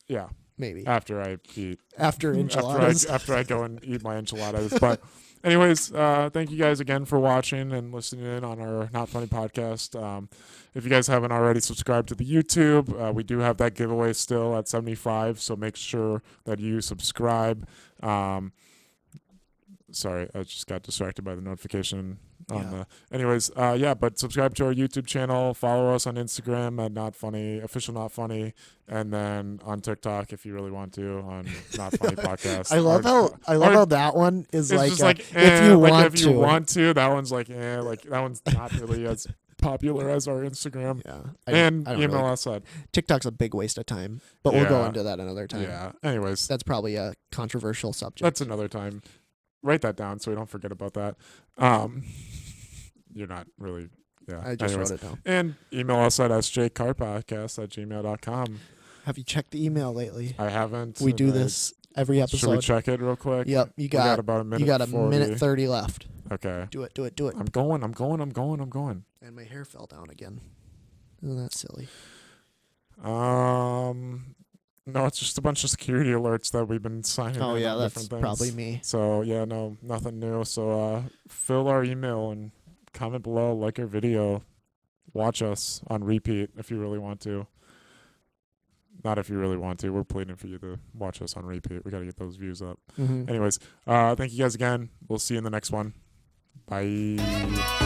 Yeah. Maybe After I eat. after enchiladas. after I go and eat my enchiladas. But anyways, thank you guys again for watching and listening in on our Not Funny podcast. If you guys haven't already subscribed to the YouTube, we do have that giveaway still at 75, so make sure that you subscribe. Sorry, I just got distracted by the notification on the. Anyways, but subscribe to our YouTube channel. Follow us on Instagram at Not Funny, official Not Funny, and then on TikTok if you really want to on Not Funny Podcast. I love how that one is it's like, just like if you want if you want to. That one's like like that one's not really as popular as our Instagram. Yeah, And I don't email really, us at. TikTok's a big waste of time, but we'll go Yeah. into that another time. Yeah. Anyways, That's probably a controversial subject. that's another time. Write that down so we don't forget about that. You're not really. Yeah. I just Anyways. wrote it down. And email us at sjcarpodcast@gmail.com. Have you checked the email lately? I haven't. We do and this every Should we episode. check it real quick? Yep, We got about a minute. you got a 40. minute 30 left. Okay. Do it. I'm going. And my hair fell down again. Isn't that silly? No, it's just a bunch of security alerts that we've been signing. Oh in yeah, on that's different things. probably me. So yeah, no, nothing new. So fill our email and comment below, like our video, watch us on repeat if you really want to. Not if you really want to. We're pleading for you to watch us on repeat. We got to get those views up. Mm-hmm. Anyways, thank you guys again. We'll see you in the next one. Bye.